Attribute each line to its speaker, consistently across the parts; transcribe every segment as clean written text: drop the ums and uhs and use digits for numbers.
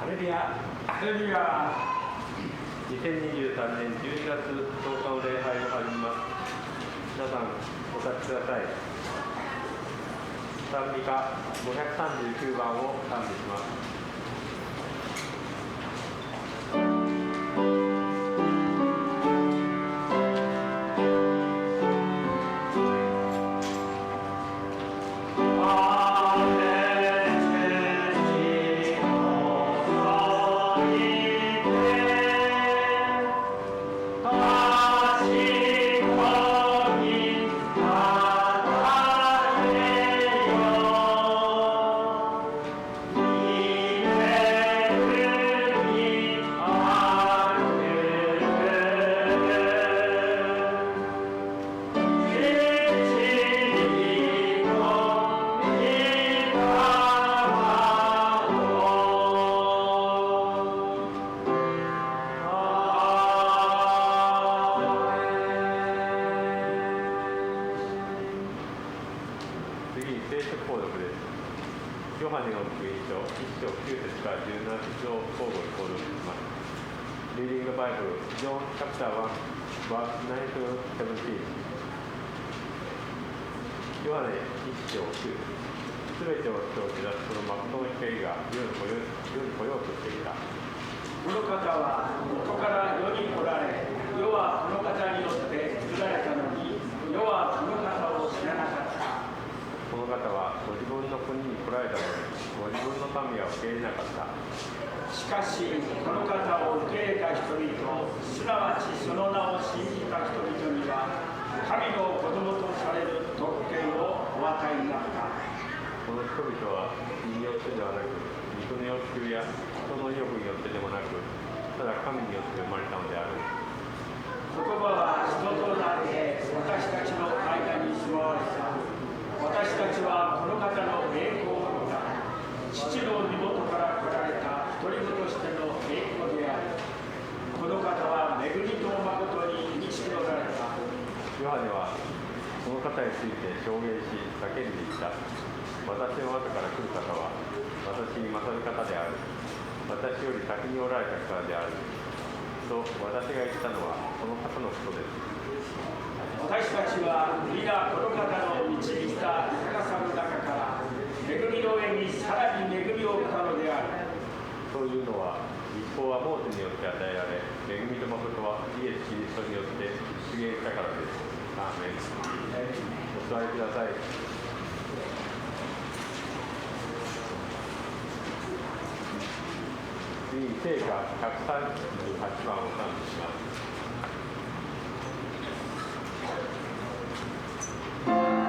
Speaker 1: レルヤ、ハレルヤ。
Speaker 2: 2023年12月10日の礼拝を始めます。皆さん、お立ちください。賛美歌539番を賛美します。聖歌138番を賛美します。
Speaker 3: 「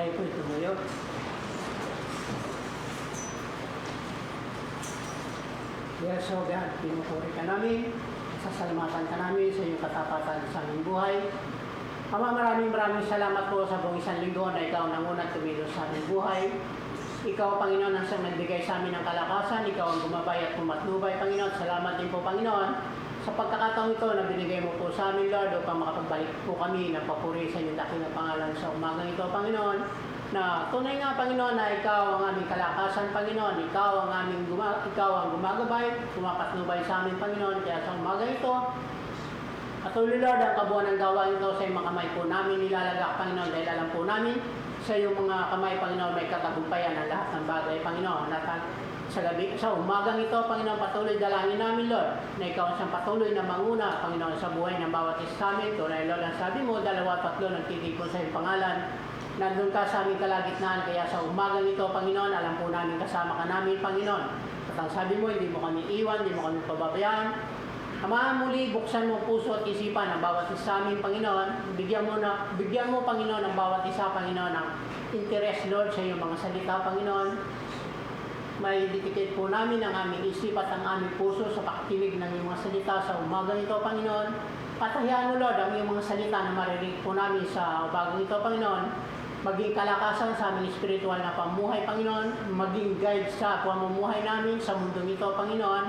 Speaker 3: Kayo po tumuyo. Yes, so God, pinupuri ka namin. Sasalamatan ka namin sa iyong katapatan sa aming buhay. Ama, maraming salamat po sa buong isang linggo na ikaw ang nangunang tumilos sa aming buhay. Ikaw, Panginoon, ang siyang nagbigay sa amin ng kalakasan. Ikaw ang gumabay at pumatnubay, Panginoon. Salamat din po, Panginoon, sa pagkakataong ito na binigay mo po sa amin, Lord, upang makapagbalik po kami ng papuri sa inyong dakilang pangalan sa umagang ito, Panginoon. Na tunay nga, Panginoon, na ikaw ang aming kalakasan, Panginoon. Ikaw ang gumagabay, pumapatnubay sa amin, Panginoon. Kaya sa umagang ito, patuloy, Lord, ang kabuuan ng gawain ito sa iyong mga kamay po namin nilalagak, Panginoon, dahil alam po namin sa iyong mga kamay, Panginoon, may katagumpayan ang lahat ng bagay, Panginoon. At sa umagang ito, Panginoon, patuloy dalangin namin, Lord, na ikaw ang siyang patuloy na manguna, Panginoon, sa buhay ng bawat isa sa amin. Tunay, Lord, ang sabi mo, 2-3 nagtitipon sa iyong pangalan. Nandun ka sa aming kalagitnaan, kaya sa umagang ito, Panginoon, alam po namin kasama ka namin, Panginoon. At ang sabi mo, hindi mo kami iwan, hindi mo kami pababayaan. Ama, muli, buksan mo puso at isipan ng bawat isa sa amin, Panginoon. Bigyan mo, Panginoon, ang bawat isa, Panginoon, ng interest, Lord, sa iyong mga salita, Panginoon. May didikit po namin ang aming isip at ang aming puso sa pakikinig ng iyong mga salita sa umagang ito, Panginoon. Patahian mo, Lord, ang iyong mga salita na maririnig po namin sa umagang ito, Panginoon. Maging kalakasan sa aming spiritual na pamuhay, Panginoon. Maging guide sa pamumuhay namin sa mundong ito, Panginoon.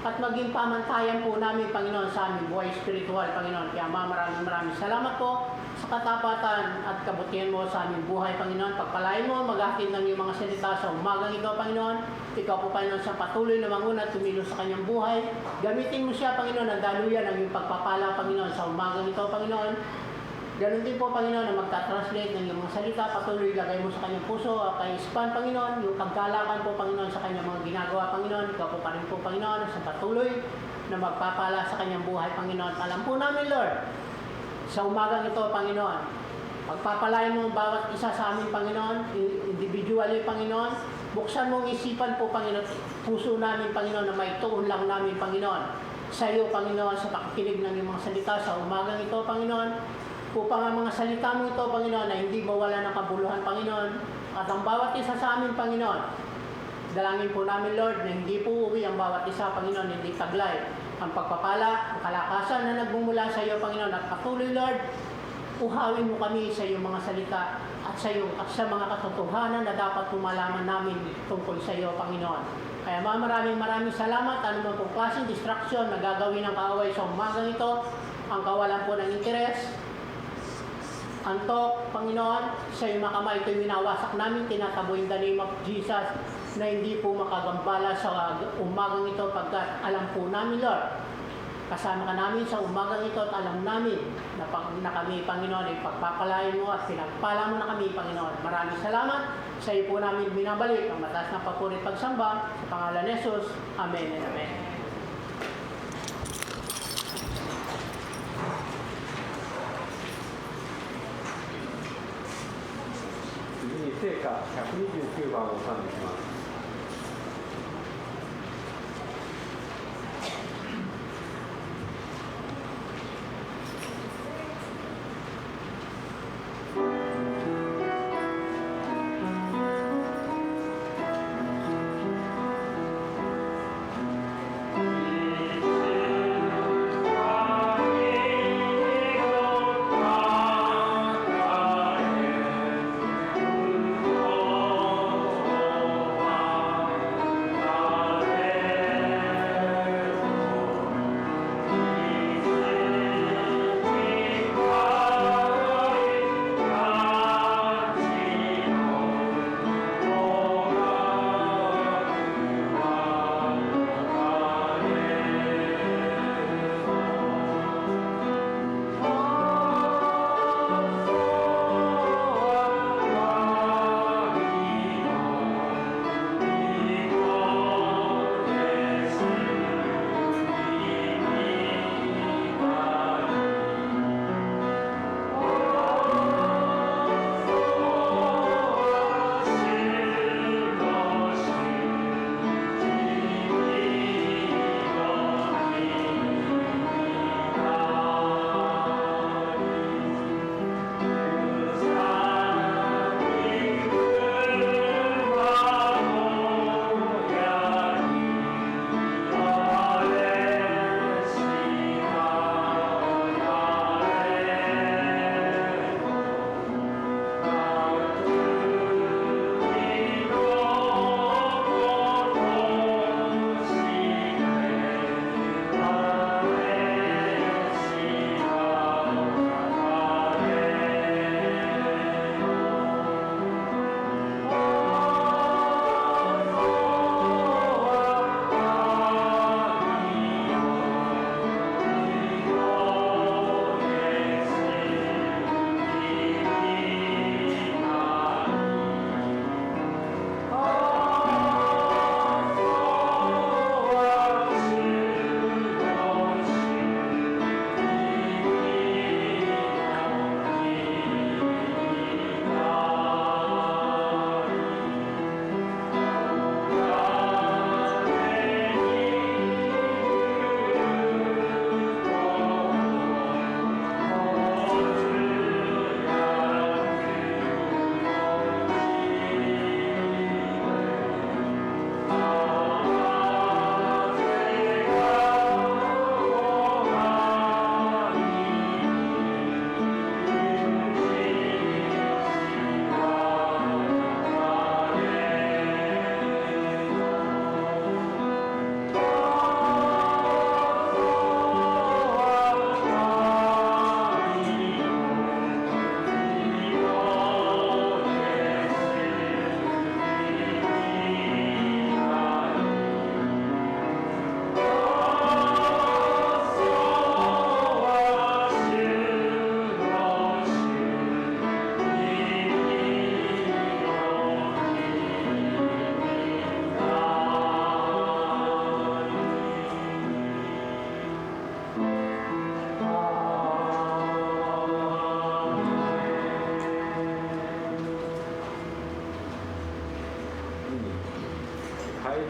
Speaker 3: At maging pamantayan po namin, Panginoon, sa aming buhay spiritual, Panginoon. Kaya maraming salamat po sa katapatan at kabutihan mo sa aming buhay, Panginoon. Pagpalain mo, maghatid ng iyong mga salita sa umagang ito, Panginoon. Ikaw po, Panginoon, sa patuloy na manguna at tumilos sa kanyang buhay. Gamitin mo siya, Panginoon, ang daluyan ng iyong pagpapala, Panginoon, sa umagang ito, Panginoon. Ganun din po, Panginoon, na magta-translate ng iyong mga salita, patuloy ilagay mo sa kanyang puso, kay Ispan, Panginoon, yung kaggalakan po, Panginoon, sa kanyang mga ginagawa, Panginoon. Ikaw po pa rin po, Panginoon, sa patuloy na magpapala sa kanyang buhay, Panginoon. Alam po namin, Lord, sa umagang ito, Panginoon, pagpapalain mo bawat isa sa amin, Panginoon, individually, Panginoon. Buksan mo ang isipan po, Panginoon, puso namin, Panginoon, na may tuon lang namin, Panginoon, sa iyo, Panginoon, sa pakikinig ng iyong mga salita sa umagang ito, Panginoon. Upang ang mga salita mo ito, Panginoon, na hindi mawala ng kabuluhan, Panginoon. At ang bawat isa sa amin, Panginoon, dalangin po namin, Lord, na hindi po uwi ang bawat isa, Panginoon, hindi taglay ang pagpapala, ang kalakasan na nagmumula sa iyo, Panginoon. At patuloy, Lord, uhawi mo kami sa iyong mga salita at sa mga katotohanan na dapat pumalaman namin tungkol sa iyo, Panginoon. Kaya maraming salamat. Ano man pong klaseng distraction na gagawin ng kaaway sa umagang ito, ang kawalan po ng interes, antok, Panginoon, sa iyong mga kamay ito'y winawasak namin, tinatabo in the name of Jesus, na hindi po makagambala sa umagang ito pagkat alam po namin, Lord, kasama ka namin sa umagang ito at alam namin na kami, Panginoon, ay pagpapalain mo at pinagpala mo na kami, Panginoon. Maraming salamat. Sa iyo po namin binabalik ang mataas na papuri at pagsamba sa pangalan ni Jesus. Amen and Amen.
Speaker 2: 聖歌129番を賛美します。
Speaker 1: 「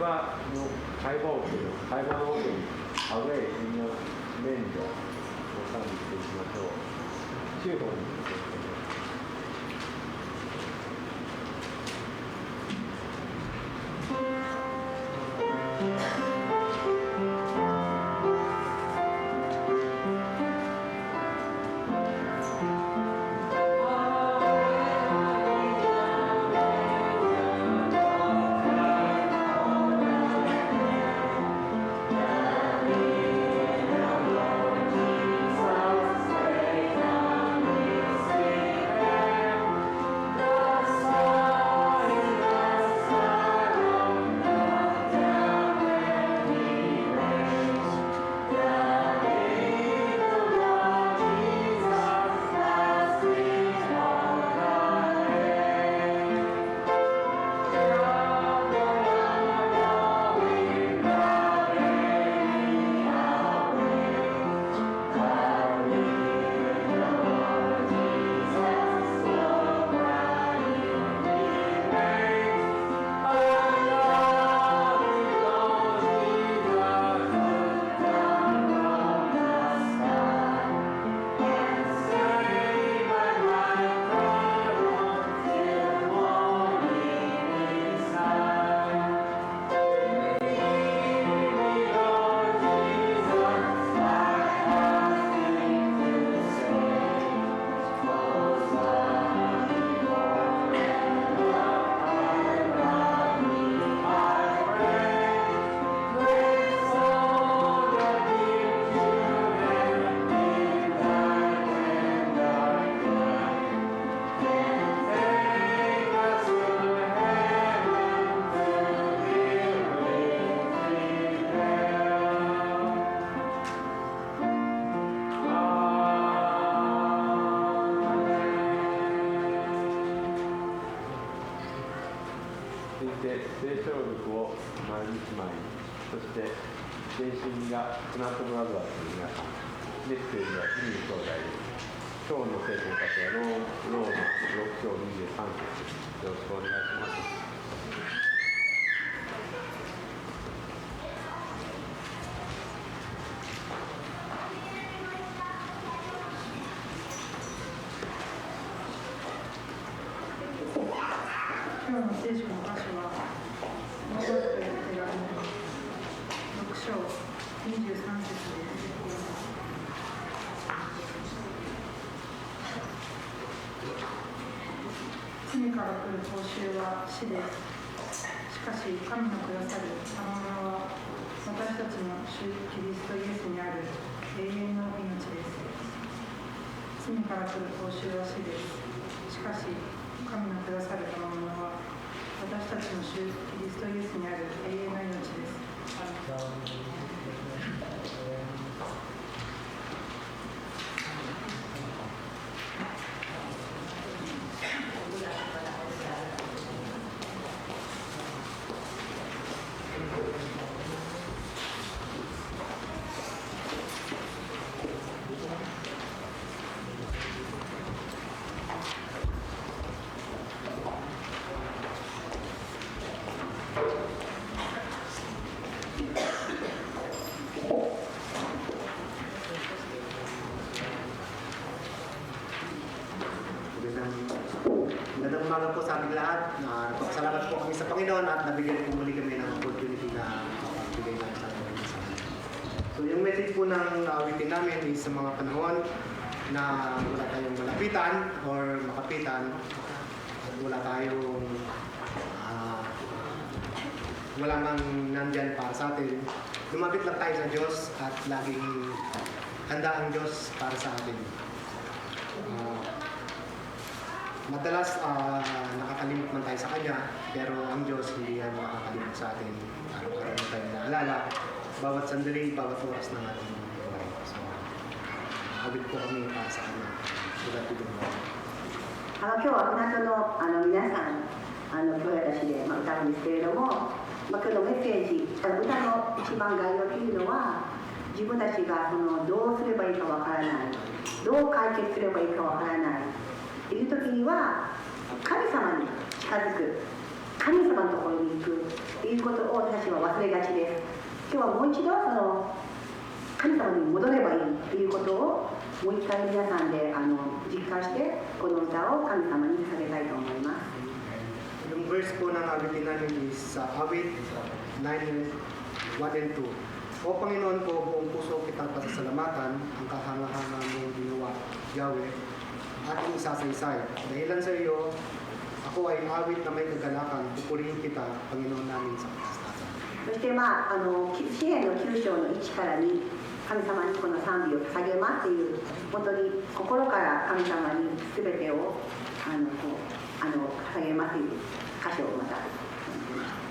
Speaker 2: 話の会話をする、会話の音にアウェイin your manger を賛美していきましょう。9本にしていきましょう。聖書録を毎日毎日、そして全身がスナットブラザーズの皆さん、メッセージはキミ兄弟です。今日の聖書の箇所はローマ6章23節。よろしくお願いします。
Speaker 4: 今日の聖書の箇所は、ローマ人への手紙6章23節で出てきています。罪から来る報酬は死です。しかし、神のくださる賜物は、私たちの主キリストイエスにある永遠の命です。罪から来る報酬は死です。しかし、神のくださる賜物は、私たちの主キリストイエスにある永遠の命です。
Speaker 5: Magandang umaga po sa aming lahat. Salamat po kami sa Panginoon at nabigyan po muli kami ng opportunity na magbigay ng sa amin. So yung message po ng awitin namin is sa mga panahon na wala tayong malapitan or makapitan, wala tayong wala mang nandyan para sa atin. Lumapit lang tayo sa Diyos at laging handa ang Diyos para sa atin. Madalas nakakalimot man tayo sa Kanya, pero ang Diyos hindi yan nakakalimot sa atin. Araw-araw na tayo naalala, bawat sandali, bawat oras ng ating buhay. So, awit po kami para sa Kanya. Sulat po din mo.
Speaker 6: 今日は港の皆さん兄弟たちで歌うんですけれども、今日のメッセージ、歌の一番概要というのは、自分たちがどうすればいいかわからない、どう解決すればいいかわからないという時には、神様に近づく神様のところに行くということを私は忘れがちです。今日はもう一度その神様に戻ればいいということをもう一回皆さんで実感してこの歌を神様に捧げたいと思います。
Speaker 5: Yung verse po ng awitin namin is sa awit 9:1 and 2. O Panginoon ko, buong puso kita pasasalamatan, ang kahanga-hanga mong ginawa, Yahweh, ating isasaysay. Dahilan sa iyo, ako ay awit na may kagalakan, pupurihin kita, Panginoon namin sa kasastasan.
Speaker 6: そして詩篇の9章の1から2、神様にこの賛美を捧げますという、本当に心から神様に全てを捧げますという箇所をまた読んでいます。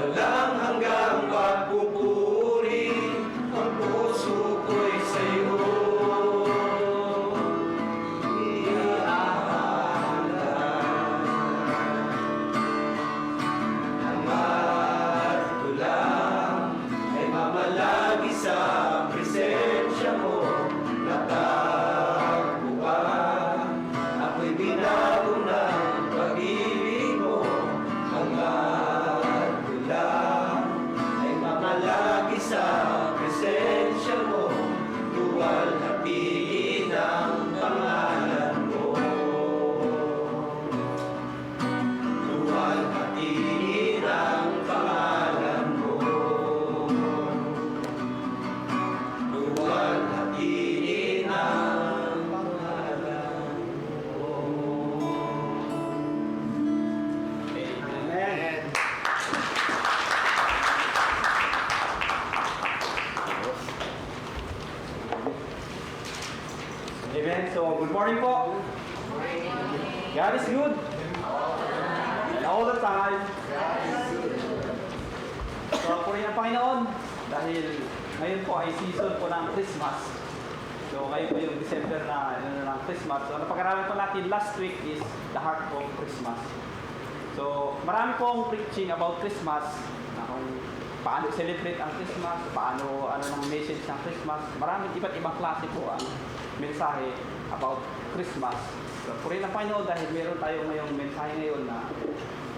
Speaker 7: walang hanggang pagpupuri God is good. And all the time. So, purihin ang Panginoon dahil ngayon po ay season po ng Christmas. So, ngayon po yung December na ng Christmas. So, napag-aralan po natin last week is the heart of Christmas. So, marami pong preaching about Christmas, na kung paano celebrate ang Christmas, paano, ano ng message ng Christmas. Maraming iba't ibang klase po ang mensahe about Christmas. So, purihin ang Panginoon dahil meron tayo ngayong mensahe ngayon na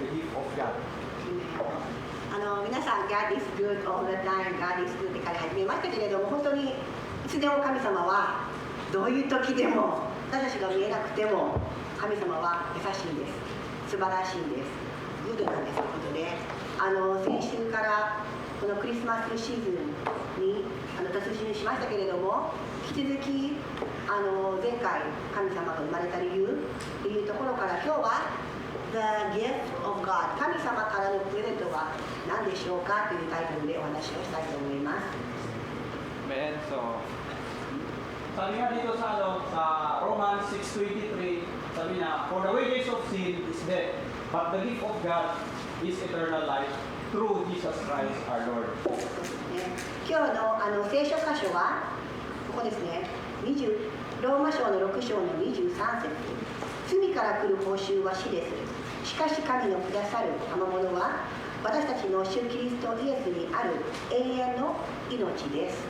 Speaker 7: the gift of God.
Speaker 6: 皆さん、God is good all the time, God is good って書いて始めましたけれども、本当にいつでも神様はどういう時でも、私たちが見えなくても、神様は優しいんです。素晴らしいんです。グッドなんですということで、先週からこのクリスマスシーズンに突入しましたけれども、引き続き前回神様が生まれた理由というところから今日はThe Gift of God 神様からのプレゼントは何でしょうかというタイトルでお話をしたいと思います。
Speaker 7: Amen. So, sabi nga dito sa Romans 6:23, sabi na, for the wages of sin is death, but the gift of God is eternal life through Jesus Christ our Lord.
Speaker 6: 今日の聖書箇所はここですね。ローマ書の6章の23節。罪から来る報酬は死です。しかし神のくださる賜物は私たちの主キリストイエスにある永遠の命です。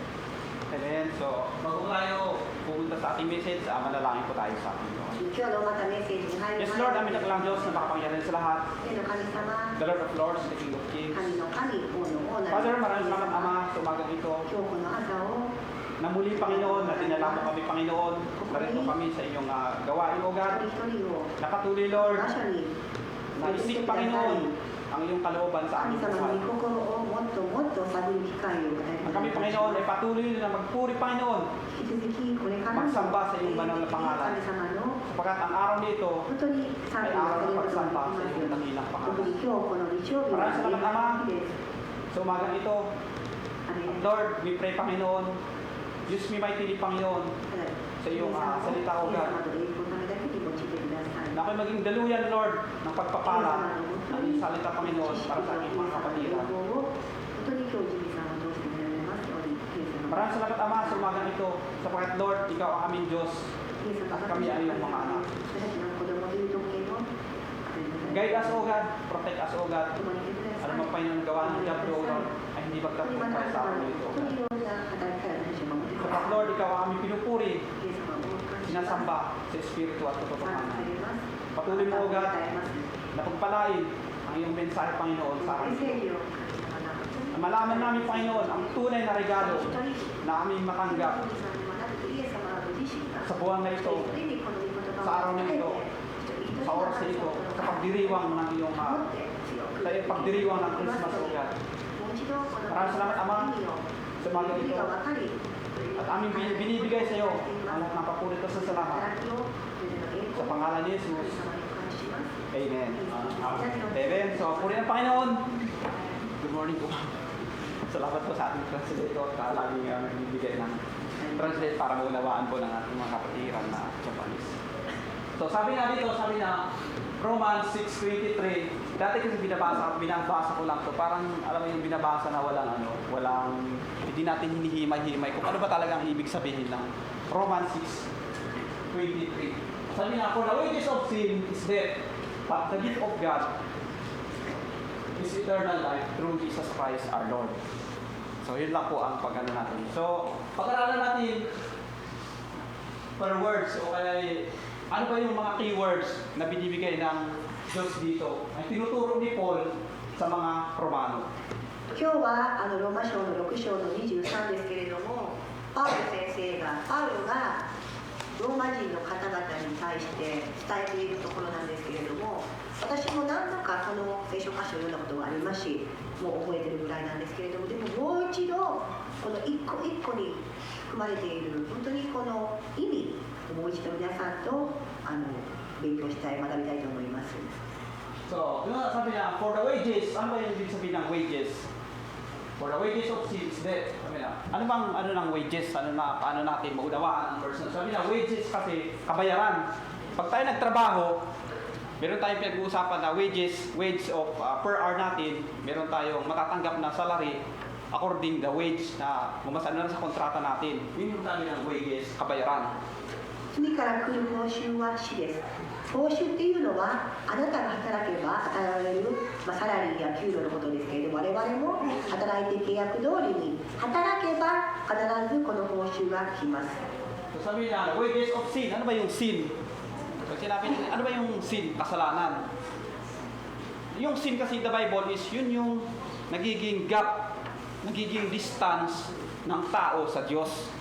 Speaker 7: Amen. So, bago tayo pupunta sa ating message, manalangin po tayo sa ating Lord.
Speaker 6: 今日のまたメッセージに入る
Speaker 7: Yes,
Speaker 6: 前
Speaker 7: Lord, amin ang Diyos na makapangyarihan sa lahat.
Speaker 6: 天の神様、
Speaker 7: The Lord of Lords, the King of Kings.
Speaker 6: 神の神、王の王なる
Speaker 7: Father, maraming salamat Ama sa umagang ito.
Speaker 6: 今日この朝を
Speaker 7: Na muli, Panginoon, na dinala mo kami, Panginoon. Narito kami sa inyong gawain, O God.
Speaker 6: 一人一人を
Speaker 7: Napatuloy, Lord,
Speaker 6: 場所に
Speaker 7: na isik, Panginoon, ang iyong kalooban sa
Speaker 6: 神
Speaker 7: aming
Speaker 6: 様
Speaker 7: buhay.
Speaker 6: の御心をもっともっと探る機会を与えて
Speaker 7: Ang
Speaker 6: くだ
Speaker 7: kami,
Speaker 6: さい。
Speaker 7: Panginoon, ay patuloy na magpuri, Panginoon,
Speaker 6: 引き続きこれからも
Speaker 7: magsamba sa iyong banal na
Speaker 6: 神
Speaker 7: pangalan.
Speaker 6: 様の
Speaker 7: Sapagkat ang araw nito
Speaker 6: 本当に賛
Speaker 7: ay
Speaker 6: 美を
Speaker 7: araw
Speaker 6: さ
Speaker 7: ng
Speaker 6: れることができ
Speaker 7: pagsamba
Speaker 6: ま
Speaker 7: sa
Speaker 6: す
Speaker 7: iyong
Speaker 6: ように。
Speaker 7: dakilang
Speaker 6: 特
Speaker 7: pangalan.
Speaker 6: に今日この日曜日は
Speaker 7: Maraming salamat, Ama.
Speaker 6: 日です。
Speaker 7: Sa umagang ito,
Speaker 6: アメン
Speaker 7: Lord, we pray, Panginoon, use me mightily, Panginoon, sa iyong salita, O
Speaker 6: イエス
Speaker 7: God.
Speaker 6: 様と栄光のためだけに用いてください。
Speaker 7: Na ako'y maging daluyan, Lord, ng pagpapala ng iyong salita, Panginoon, para sa aking mga kapatiran.
Speaker 6: 本当に今日ジミーさんを通して見られますように、イエス様
Speaker 7: Maraming salamat, Ama, sa umagang ito, sapagkat, Lord, ikaw ang aming Diyos.
Speaker 6: イエス様
Speaker 7: at kami ay iyong mga anak.
Speaker 6: 私たちの子供という時計の
Speaker 7: Guide us, O God, protect us, O God.
Speaker 6: 共にいてください。
Speaker 7: Ano mang Panginoon gawa ng diablo, O Lord, ay hindi
Speaker 6: 本当に
Speaker 7: magtagumpay
Speaker 6: 私
Speaker 7: sa
Speaker 6: た
Speaker 7: amin
Speaker 6: ち
Speaker 7: ito, O
Speaker 6: 本当
Speaker 7: God.
Speaker 6: にいろんな働き方を私は守ってくだ
Speaker 7: Sapagkat,
Speaker 6: さい。
Speaker 7: Lord, ikaw ang aming pinupuri,
Speaker 6: イエス様をお願いします。
Speaker 7: sinasamba sa Espiritu at
Speaker 6: 感謝さ
Speaker 7: katotohanan.
Speaker 6: れます。
Speaker 7: Patuloy mo, O
Speaker 6: また
Speaker 7: God,
Speaker 6: 与えます。
Speaker 7: na pagpalain ang iyong mensahe, Panginoon, sa
Speaker 6: メッ
Speaker 7: amin.
Speaker 6: セージを神様が
Speaker 7: Na malaman namin, Panginoon, ang tunay na regalo
Speaker 6: 一人一人
Speaker 7: na aming matanggap
Speaker 6: 神様ではなくてイエス様ご自身が
Speaker 7: sa buwan na ito,
Speaker 6: 一人にこの御言葉を
Speaker 7: sa araw na
Speaker 6: 伝え
Speaker 7: ito,
Speaker 6: て一人一人
Speaker 7: sa oras na ito, sa pagdiriwang ng iyong
Speaker 6: 持って強く
Speaker 7: sa iyong pagdiriwang ng Christmas, O God.
Speaker 6: もう一度この
Speaker 7: Maraming salamat, Ama,
Speaker 6: 意味を
Speaker 7: sa umagang
Speaker 6: 意味
Speaker 7: ito.
Speaker 6: が分かり
Speaker 7: At aming binibigay sa iyo ang lahat ng papuri at salamat.
Speaker 6: 働きを
Speaker 7: Sa pangalan ni Jesus.
Speaker 6: 神様に感謝します。
Speaker 7: Amen. Amen. So, puri ng Panginoon. Good morning po. Salamat po sa ating translator at laging nagbibigay ng translate para maunawaan po ng ating mga kapatiran na Japanese. So, sabi nga dito, sabi na Romans 6:23. Dati kasi binabasa ko lang to. Parang alam mo yung binabasa na walang hindi natin hinihimay-himay kung ano ba talaga ang ibig sabihin ng Romans 6:23. Sabi nga, for the wages of sin is death, but the gift of God is eternal life through Jesus Christ our Lord. So, yun lang po ang pag-ano natin. So, pag-aralan natin per words o kaya ano ba yung mga keywords na binibigay ng Diyos dito ay tinuturo ni Paul sa mga Romano.
Speaker 6: 今日はローマ書の6章の23ですけれども、パウロ先生がローマ人の方々に対して伝えているところなんですけれども、私も何度かこの聖書箇所を読んだことがありますし、もう覚えてるぐらいなんですけれども、でももう一度この一個一個に含まれている本当にこの意味をもう一度皆さんと勉強したい、学びたいと思います。
Speaker 7: So, yun nga sabi niya, for the wages, ano ba yung ibig sabihin ng wages? For the wages of sin is death. Sabi niya, ano bang ng wages? Paano natin maunawaan ang verse? Sabi niya, wages kasi kabayaran. Pag tayo nagtrabaho, meron tayong pinag-uusapan na wage of per hour natin, meron tayong matatanggap na salary according the wage na bumasa na sa kontrata natin. Yun yung dami ng wages, kabayaran.
Speaker 6: 罪から来る報酬は死です。報酬っていうのはあなたが働けば与えられる、サラリーや給料のことですけれども、我々も働いて契約通りに働けば必ずこの報酬が来ます。
Speaker 7: So sabi na, wages of sin. Ano ba yung sin? Pag sinabi nila, ano ba yung sin? Kasalanan. Yung sin kasi in the Bible is yun yung nagiging gap, nagiging distance ng tao sa Diyos.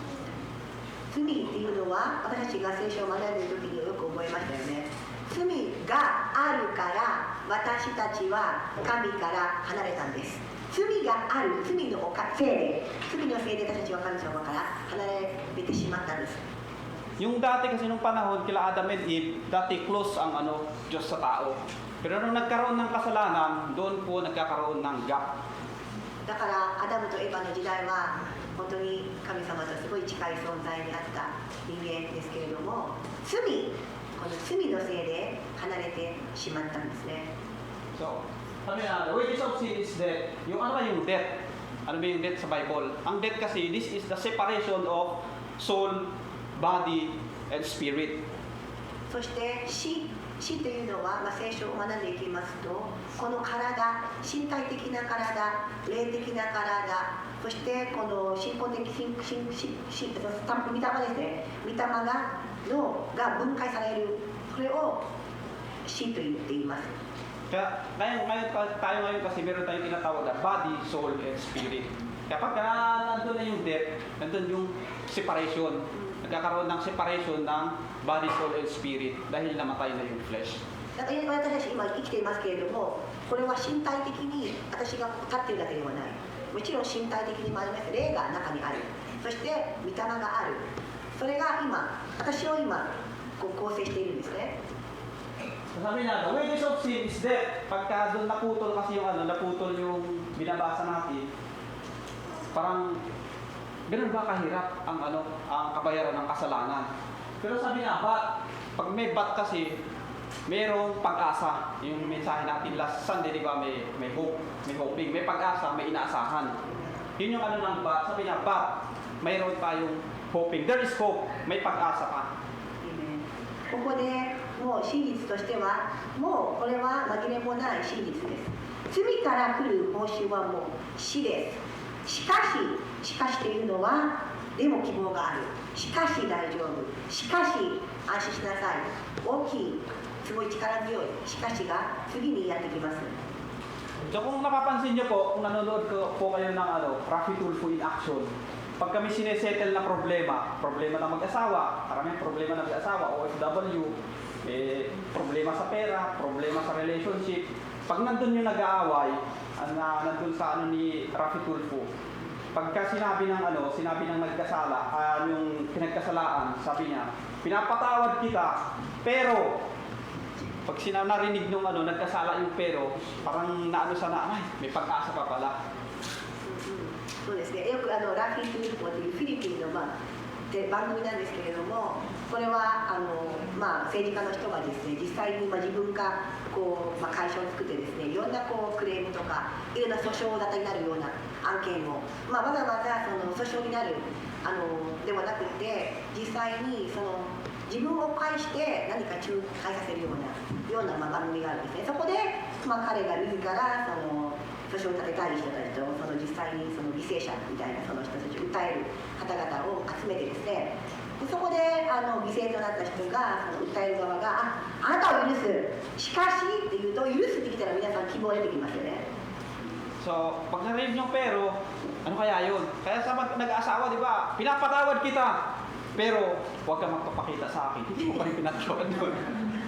Speaker 6: 罪っていうのは私たちが聖書を学んでいる時によく覚えましたよね。罪があるから私たちは神から離れたんです。罪がある、罪のせいで私たちは神様から離れてしまったんです。
Speaker 7: Yung dati kasi nung panahon kila Adam and Eve, dati close ang Diyos sa tao. Pero nung nagkaroon ng kasalanan, doon po nagkakaroon ng gap.
Speaker 6: だからアダムとエヴァの時代は本当に神様とすごい近い存在にあった人間ですけれども、この罪のせいで離れてしまったんですね。
Speaker 7: So, sabi na, the wages of sin is death. Yung ano ba yung death? Ano ba yung death sa Bible? Ang death kasi, this is the separation of soul, body, and spirit.
Speaker 6: そして死というのは、聖書を学んでいきますと、この体、身体的な体、霊的な体、そしてこの信仰的御霊ですね、御霊が分解される、これを死と言っています。
Speaker 7: Kaya tayo ngayon kasi meron tayong tinatawag na body, soul, and spirit. Kaya pagka nandun na yung death, nandun yung separation. Nagkakaroon ng separation ng body, soul, and spirit dahil namatay na yung flesh.
Speaker 6: だから私たち今生きていますけれども、これは身体的に私が立っているだけではない。もちろん身体的にもあります。霊が中にある。そして御霊がある。それが私を今構成しているんですね。
Speaker 7: Sabi na, the wages of sin is death. Pagka doon naputol kasi yung naputol yung binabasa natin, parang ganun ba kahirap ang ang kabayaran ng kasalanan. Pero sabi na, pag may but kasi, mayroong pag-asa. Yung mensahe natin last Sunday, di ba, may hope, may hoping, may pag-asa, may inaasahan. Yun yung ng but. Sabi na, but mayroon tayong hoping. There is hope, may pag-asa pa.
Speaker 6: ここでもう真実としては、もうこれは紛れもない真実です。罪から来る報酬はもう死です。しかしというのは、でも希望がある。しかし大丈夫。しかし安心しなさい。大きい、すごい力強い。しかしが次にやってきます。
Speaker 7: So kung napapansin niyo po, kung nanonood po kayo ng Rafi Tulfo in action, pag kami sinesettle na problema ng mag-asawa, maraming problema ng mag-asawa, OFW, problema sa pera, problema sa relationship, pag nandun yung nag-aaway, nandun sa ni Rafi Tulfo, pagka sinabi ng nagkasala, yung pinagkasalaan, sabi niya, pinapatawad kita, pero pag narinig nung nagkasala yung pero, parang sana, ay, may pag-asa pa pala.
Speaker 6: そうですね、よくラフィー・トゥルポというフィリピンの、番組なんですけれども、これは政治家の人がですね、実際に自分が会社を作ってですね、いろんなクレームとかいろんな訴訟沙汰になるような案件を、わざわざ訴訟になるではなくて、実際に自分を介して何か仲介させるような番組があるんですね。そこで、彼が自ら訴訟を立てたい人たちと実際に犠牲者みたいな人たちを訴える方々を集めてですね、そこで犠牲となった人が訴える側があなたを許す、しかしって言うと許すってきたら皆さん希望出てきますよね。
Speaker 7: So, pag narinig yung pero, ano kaya yun? Kaya sa nag-aasawa, di ba, pinapatawad kita, pero huwag kang magpapakita sa akin, hindi mo pa rin pinatawad doon.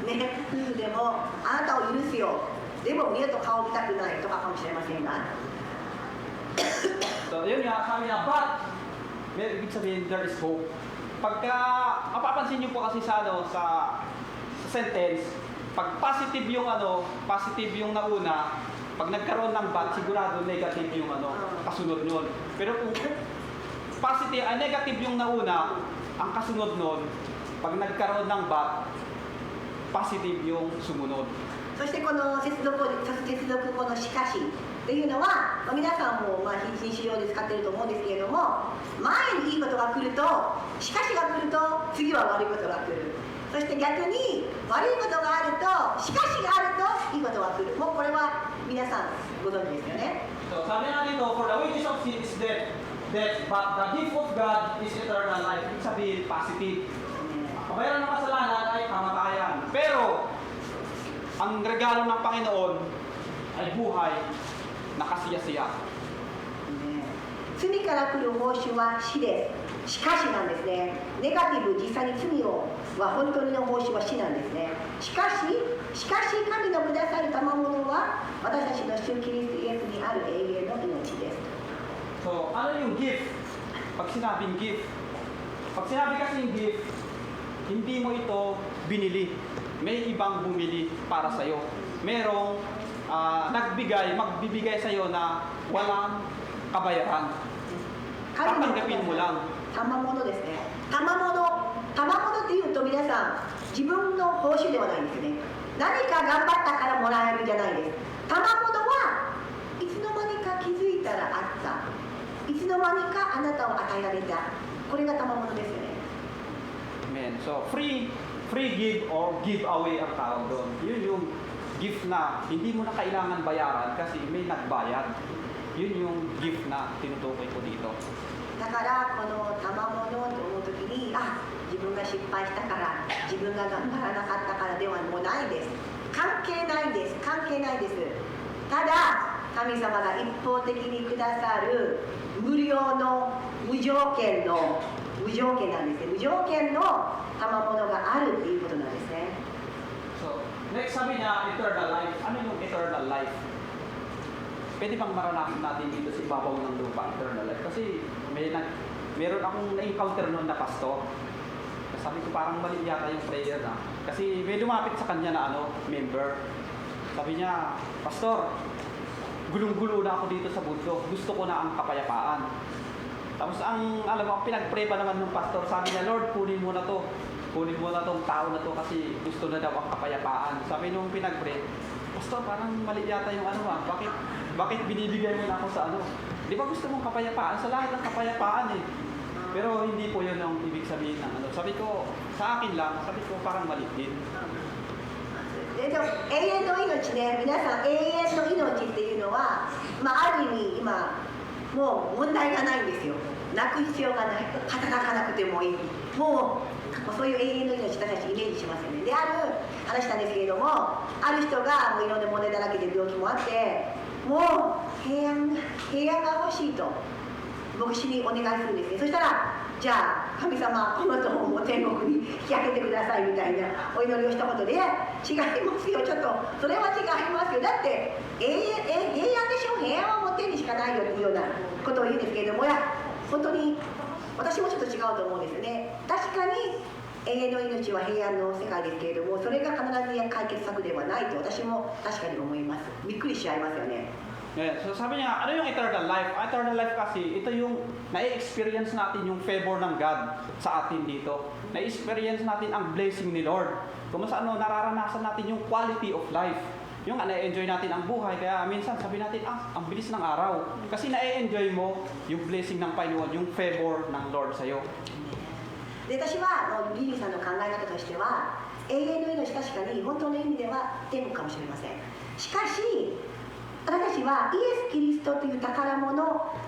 Speaker 6: ね、夫婦でもあなたを許すよ、でも見ると顔見たくないとかかもしれませんが。
Speaker 7: So, yun nga, sabi niya, but, may ibig sabihin, there is hope. Pagka, mapapansin niyo po kasi sa sentence, pag positive yung nauna, pag nagkaroon ng but, sigurado negative yung kasunod nun. Pero kung positive, negative yung nauna, ang kasunod nun, pag nagkaroon ng but, positive yung sumunod.
Speaker 6: そしてこの接続語のしかしというのは、皆さんも非日常で使っていると思うんですけれども、前にいいことが来ると、しかしが来ると次は悪いことが来る。そして逆に悪いことがあると、しかしがあるといいことが来る。もうこれは皆さんご存知ですよね。
Speaker 7: So sabi nga dito, for the wages of sin is death, but the gift of God is eternal life. Ibig sabihin, positive. Kabayaran ng kasalanan ay kamatayan. Pero, ang regalo ng Panginoon ay buhay na kasiya-siya.
Speaker 6: 罪から来る報酬は死です。しかしなんですね。ネガティブ、実際に罪は本当にの報酬は死なんですね。しかし神のくださる賜物は私たちの主キリストイエスにある永遠の命です。
Speaker 7: So, ano yung gift? Pag sinabing gift, pag sinabi kasing gift, hindi mo ito binili. May ibang bumili para sa'yo. Merong magbibigay sa'yo na walang kabayaran. Tatanggapin mo lang.
Speaker 6: 賜物ですね。賜物っていうと皆さん、自分の報酬ではないんですね。何か頑張ったからもらえるんじゃないです。賜物はいつの間にか気づいたらあった。いつの間にかあなたを与えられた。これが賜物ですよね。
Speaker 7: Amen. So, free give or give away ang tawag doon. Yun yung gift na hindi mo na kailangan bayaran kasi may nagbayad. Yun yung gift na tinutukoy ko dito.
Speaker 6: だからこの賜物と思うときに、自分が失敗したから、自分が頑張らなかったからではもうないです。関係ないです。関係ないです。ただ神様が一方的にくださる無料の無条件なんですね。無条件の賜物があるっていうことなんですね。
Speaker 7: So, next sabi niya, eternal life. Ano yung eternal life? Pwede bang maranasan natin dito sa ibabaw ng lupa, eternal life? Kasi meron akong na-encounter noon na pastor. Sabi ko parang mali yata yung prayer na. Kasi may lumapit sa kanya na member. Sabi niya, Pastor, gulong-gulo na ako dito sa bundok. Gusto ko na ang kapayapaan. Tapos ang pinag-pray pa naman ng pastor, sabi niya, Lord, kunin mo na to. Kunin mo na tong tao na to kasi gusto na daw ang kapayapaan. Sabi nung pinag-pray, Pastor, parang mali yata yung bakit binibigay mo na ako sa Di ba gusto mong kapayapaan? Sa lahat ng kapayapaan eh. Pero hindi po yun ang ibig sabihin ng Sabi ko, sa akin lang, sabi ko parang mali din.
Speaker 6: でも永遠の命ね、皆さん永遠の命っていうのは、ある意味今もう問題がないんですよ。泣く必要がない。働かなくてもいい。もうそういう永遠の命、私たちイメージしますよね。である話なんですけれども、ある人がもういろんな問題だらけで病気もあって、もう平安が欲しいと牧師にお願いするんですね。そしたら、じゃあ神様この人をもう天国に引き上げてくださいみたいなお祈りをしたことで、違いますよ、ちょっとそれは違いますよ、だって平安でしょ、平安はもう天にしかないよっていうようなことを言うんですけれども、本当に私もちょっと違うと思うんですよね。確かに永遠の命は平安の世界ですけれども、それが必ず解決策ではないと私も確かに思います。びっくりしちゃいますよね。
Speaker 7: Yeah, so sabi niya, ano yung eternal life? Eternal life kasi, ito yung na-experience natin yung favor ng God sa atin dito. Na-experience natin ang blessing ni Lord. Kung nararanasan natin yung quality of life. Yung na-enjoy natin ang buhay. Kaya minsan sabi natin, ang bilis ng araw. Kasi na-enjoy mo yung blessing ng Panginoon, yung favor ng Lord sa'yo.
Speaker 6: で、私はリリーさんの考え方としては、永遠の命、確かに本当の意味では天国かもしれません。しかし私たちはイエス・キリストという宝物、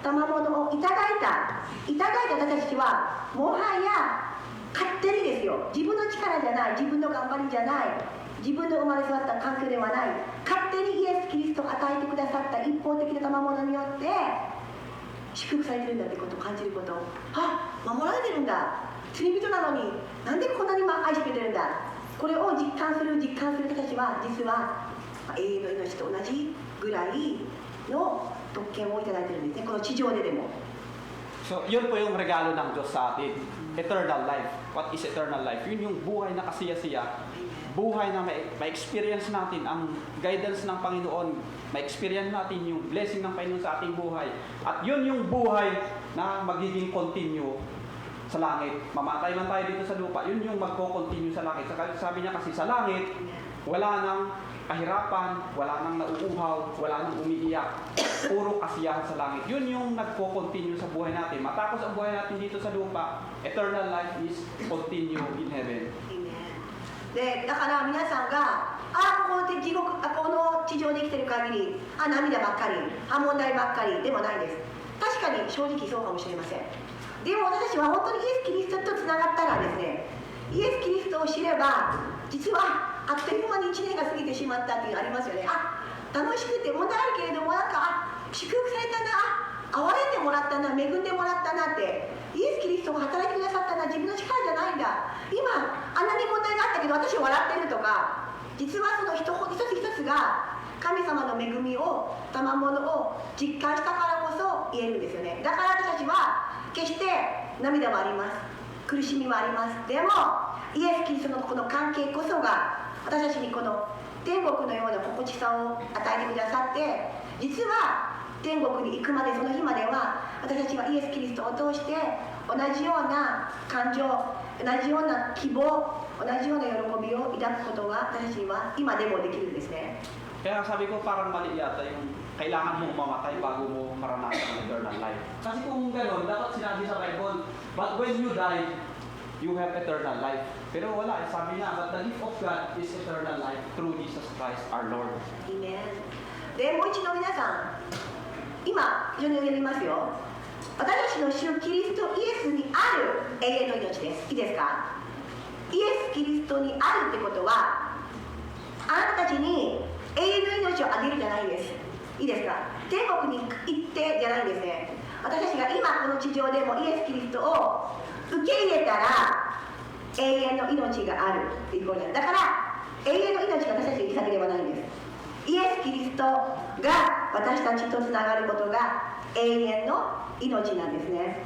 Speaker 6: 賜物をいただいた私たちはもはや勝手にですよ、自分の力じゃない、自分の頑張りじゃない、自分の生まれ育った環境ではない、勝手にイエス・キリストを与えてくださった一方的な賜物によって祝福されてるんだということを感じること、守られてるんだ、罪人なのになんでこんなに愛してくれてるんだ、これを実感する人たちは実は永遠の命と同じぐらいの特権をいただいてるんですね、この地上でも。
Speaker 7: So, yun po yung regalo ng Diyos sa atin. Eternal life. What is eternal life? Yun yung buhay na kasiya-siya. Buhay na ma-experience natin ang guidance ng Panginoon. Ma-experience natin yung blessing ng Panginoon sa ating buhay. At yun yung buhay na magiging continue sa langit. Mamatay man tayo dito sa lupa, yun yung magko-continue sa langit. Sabi niya kasi sa langit, wala nang kahirapan, wala nang nauuhaw, wala nang umiiyak. Puro kasiyahan sa langit. Yun yung nagko-continue sa buhay natin. Matapos ang buhay natin dito sa lupa, eternal life is continue in heaven.
Speaker 6: でだから皆さんがこの地獄この地上に生きてる限り涙ばっかり問題ばっかりでもないです。確かに正直そうかもしれません。でも私たちは本当にイエス・キリストとつながったらですね、イエス・キリストを知れば実はあっという間に1年が過ぎてしまったっていうのありますよね。楽しくて問題あるけれどもなんか祝福されたな、憐れんでもらったな、恵んでもらったなって、イエス・キリストが働いてくださったな、自分の力じゃないんだ、今あんなに問題があったけど私は笑ってるとか、実はその一つ一つが神様の恵みを賜物を実感したからこそ言えるんですよね。だから私たちは決して涙もあります、苦しみもあります。でもイエス・キリストのこの関係こそが私たちにこの天国のような心地さを与えてくださって、実は天国に行くまでその日までは私たちはイエス・キリストを通して同じような感情、同じような希望、同じような喜びを抱くことが私たちには今でもできるんですね。
Speaker 7: Kaya sabi ko parang mali yata yung kailangan mong mamatay bago mo maranasan ang eternal life. Kasi kung gano'n, dapat sinabi sa Bible, but when you die, you have eternal life. Pero wala, sabi niya, but the gift of God is eternal life through Jesus Christ our Lord.
Speaker 6: Amen. で、もう一度皆さん、今、一緒に読みますよ。私たちの主キリストイエスにある永遠の命です。いいですか？イエス・キリストにあるってことは、あなたたちに永遠の命をあげるじゃないです。いいですか？天国に行ってじゃないんですね。私たちが今この地上でもイエス・キリストを受け入れたら永遠の命があるっていうことです。だから永遠の命が私たちに行き先ではないんです。イエス・キリストが私たちとつながることが永遠の命なんですね。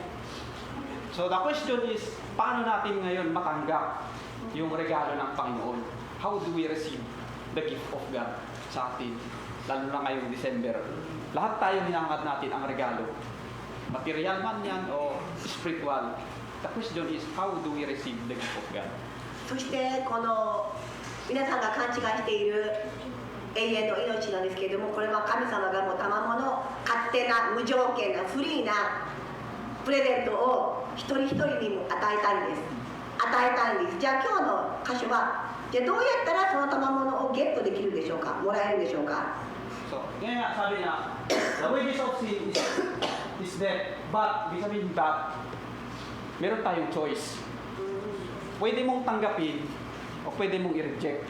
Speaker 7: So the question is, paano natin ngayon matanggap yung regalo ng Panginoon? How do we receive the gift of God sa atin? Lalo na ngayong December. Lahat tayo hinangad natin ang regalo. Material man yan o spiritual. The question is, how do we receive the gift of God?
Speaker 6: そしてこの皆さんが勘違いしている永遠の命なんですけれども、これは神様がもう賜物、勝手な無条件なフリーなプレゼントを一人一人にも与えたいんです。与えたいんです。じゃあ今日の箇所は、じゃあどうやったらその賜物をゲットできるでしょうか、もらえるでしょうか。
Speaker 7: So, kaya sabi niya, the wages of sin is death. But, ibig sabihin that, meron tayong choice. Pwede mong tanggapin o pwede mong i-reject.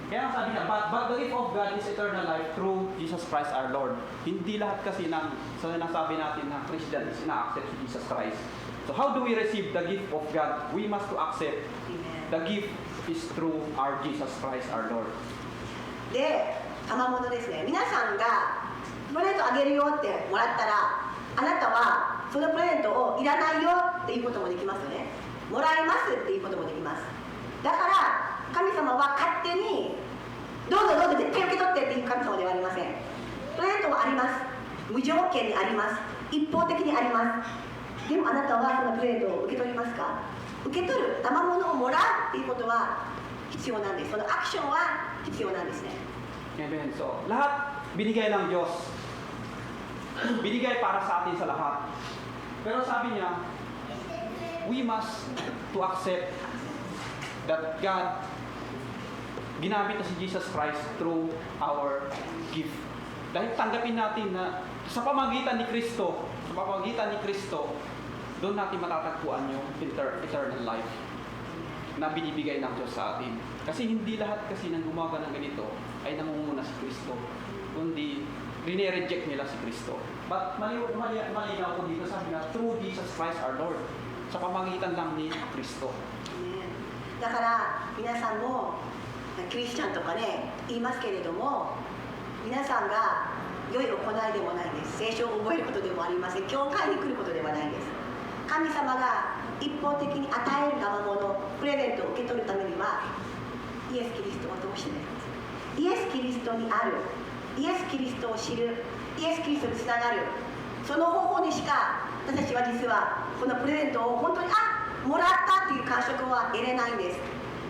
Speaker 7: Kaya sabi niya, but the gift of God is eternal life through Jesus Christ our Lord. Hindi lahat kasi ng sinasabi natin na Christian is ina-accept si Jesus Christ. So how do we receive the gift of God? We must to accept the gift is through our Jesus Christ our Lord.
Speaker 6: で、賜物ですね。皆さんがプレゼントあげるよってもらったら、あなたはそのプレゼントをいらないよっていうこともできますよね。もらいますっていうこともできます。だから神様は勝手にどうぞどうぞ絶対受け取ってっていう神様ではありません。プレゼントはあります。無条件にあります。一方的にあります。でもあなたはそのプレゼントを受け取りますか？受け取る賜物をもらうっていうことは必要なんです。そのアクションは必要なんですね。
Speaker 7: Amen. So, lahat binigay ng Diyos. Binigay para sa atin sa lahat. Pero sabi niya, we must to accept that God ginamit na si Jesus Christ through our gift. Dahil tanggapin natin na sa pamagitan ni Kristo, doon natin matatagpuan yung eternal life na binibigay ng Diyos sa atin. Kasi hindi lahat kasi nang gumagawa ng ganito ay nangunguna si Kristo, kundi rine-reject nila si Kristo. But malinaw ko dito, sabi na through Jesus Christ our Lord, sa pamagitan lang ni Kristo.
Speaker 6: だから皆さんもクリスチャンとかね言いますけれども、皆さんが良い行いでもないです。聖書を覚えることでもありません。教会に来ることではないです。神様が一方的に与える賜物、プレゼントを受け取るためにはイエス・キリストを通してです。イエス・キリストにある、イエス・キリストを知る、イエス・キリストにつながる、その方法にしか私たちは実はこのプレゼントを本当にもらったという感触は得れないんです。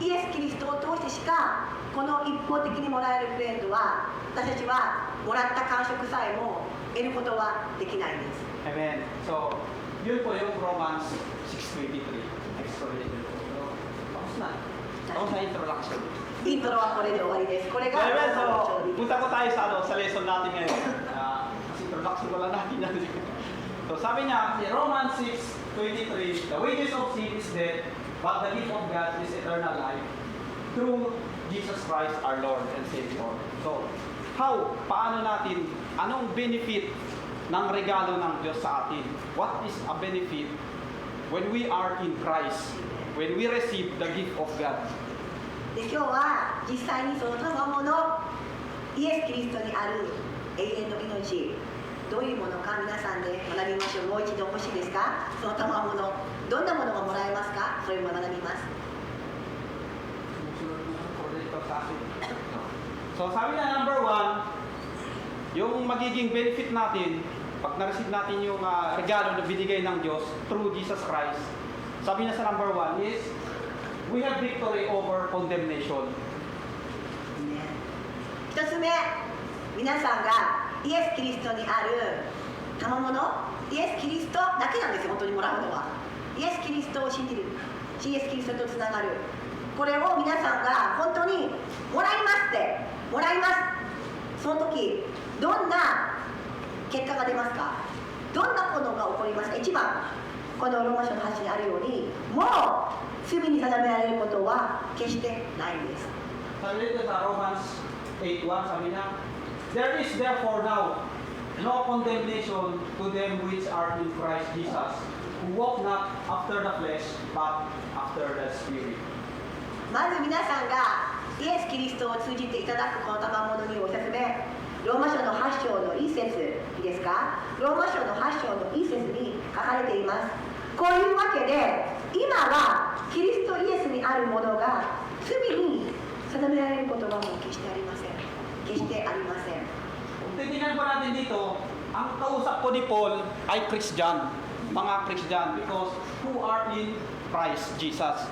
Speaker 6: イエス・キリストを通してしかこの一方的にもらえるプレートは私たちはもらった感触さえも得ることはできないんです。
Speaker 7: Amen. So, yun po yung Romans 6:23. Explanation. Tapos na. Tapos na introduction.
Speaker 6: イントロはこれで終わりです。これ
Speaker 7: So,
Speaker 6: が
Speaker 7: Amen.
Speaker 6: ローマの
Speaker 7: So,
Speaker 6: 調理。
Speaker 7: punta ko tayo sa lesson natin ngayon. Kasi introduction ko lang natin yan. So, sabi niya, si Romans 6:23, the wages of sin is death, but the gift of God is eternal life through Jesus Christ our Lord and Savior. So, paano natin, anong benefit ng regalo ng Diyos sa atin? What is a benefit when we are in Christ, when we receive the gift of God?
Speaker 6: で今日は実際にその賜物イエス・キリストにある永遠の命どういうものか皆さんで学びましょう。もう一度欲しいですか？その賜物どんなものがもらえますか？それを学びます。
Speaker 7: So sabi na number 1, yung magiging benefit natin pag na-receive natin yung regalo na binigay ng Diyos through Jesus Christ. Sabi na sa number 1 is we have victory over condemnation.
Speaker 6: 一つ目、皆さんがイエス・キリストにある賜物、イエス・キリストだけなんですよ、本当にもらうのは。イエス・キリストを信じる、イエス・キリストとつながる。これを皆さんが本当にもらいますって、もらいます。その時、どんな結果が出ますか？どんなことが起こりますか？一番、このローマ書の8にあるように、もう罪に定められることは決してないんです。
Speaker 7: Sabi dito sa Romans 8:1, sabi niya, there is therefore now no condemnation to them which are in Christ Jesus, who walk not after the flesh, but after the Spirit.
Speaker 6: まず皆さんがイエス・キリストを通じていただくこの賜物にお説明、ローマ書の8章の1節いいですか？ローマ書の8章の1節に書かれています。こういうわけで今はキリストイエスにあるものが罪に定められることはもう決してありません。決してありません。
Speaker 7: Kung titingnan po natin dito, ang kausap po ni Paul ay Christian, mga Christian, because who are in Christ Jesus.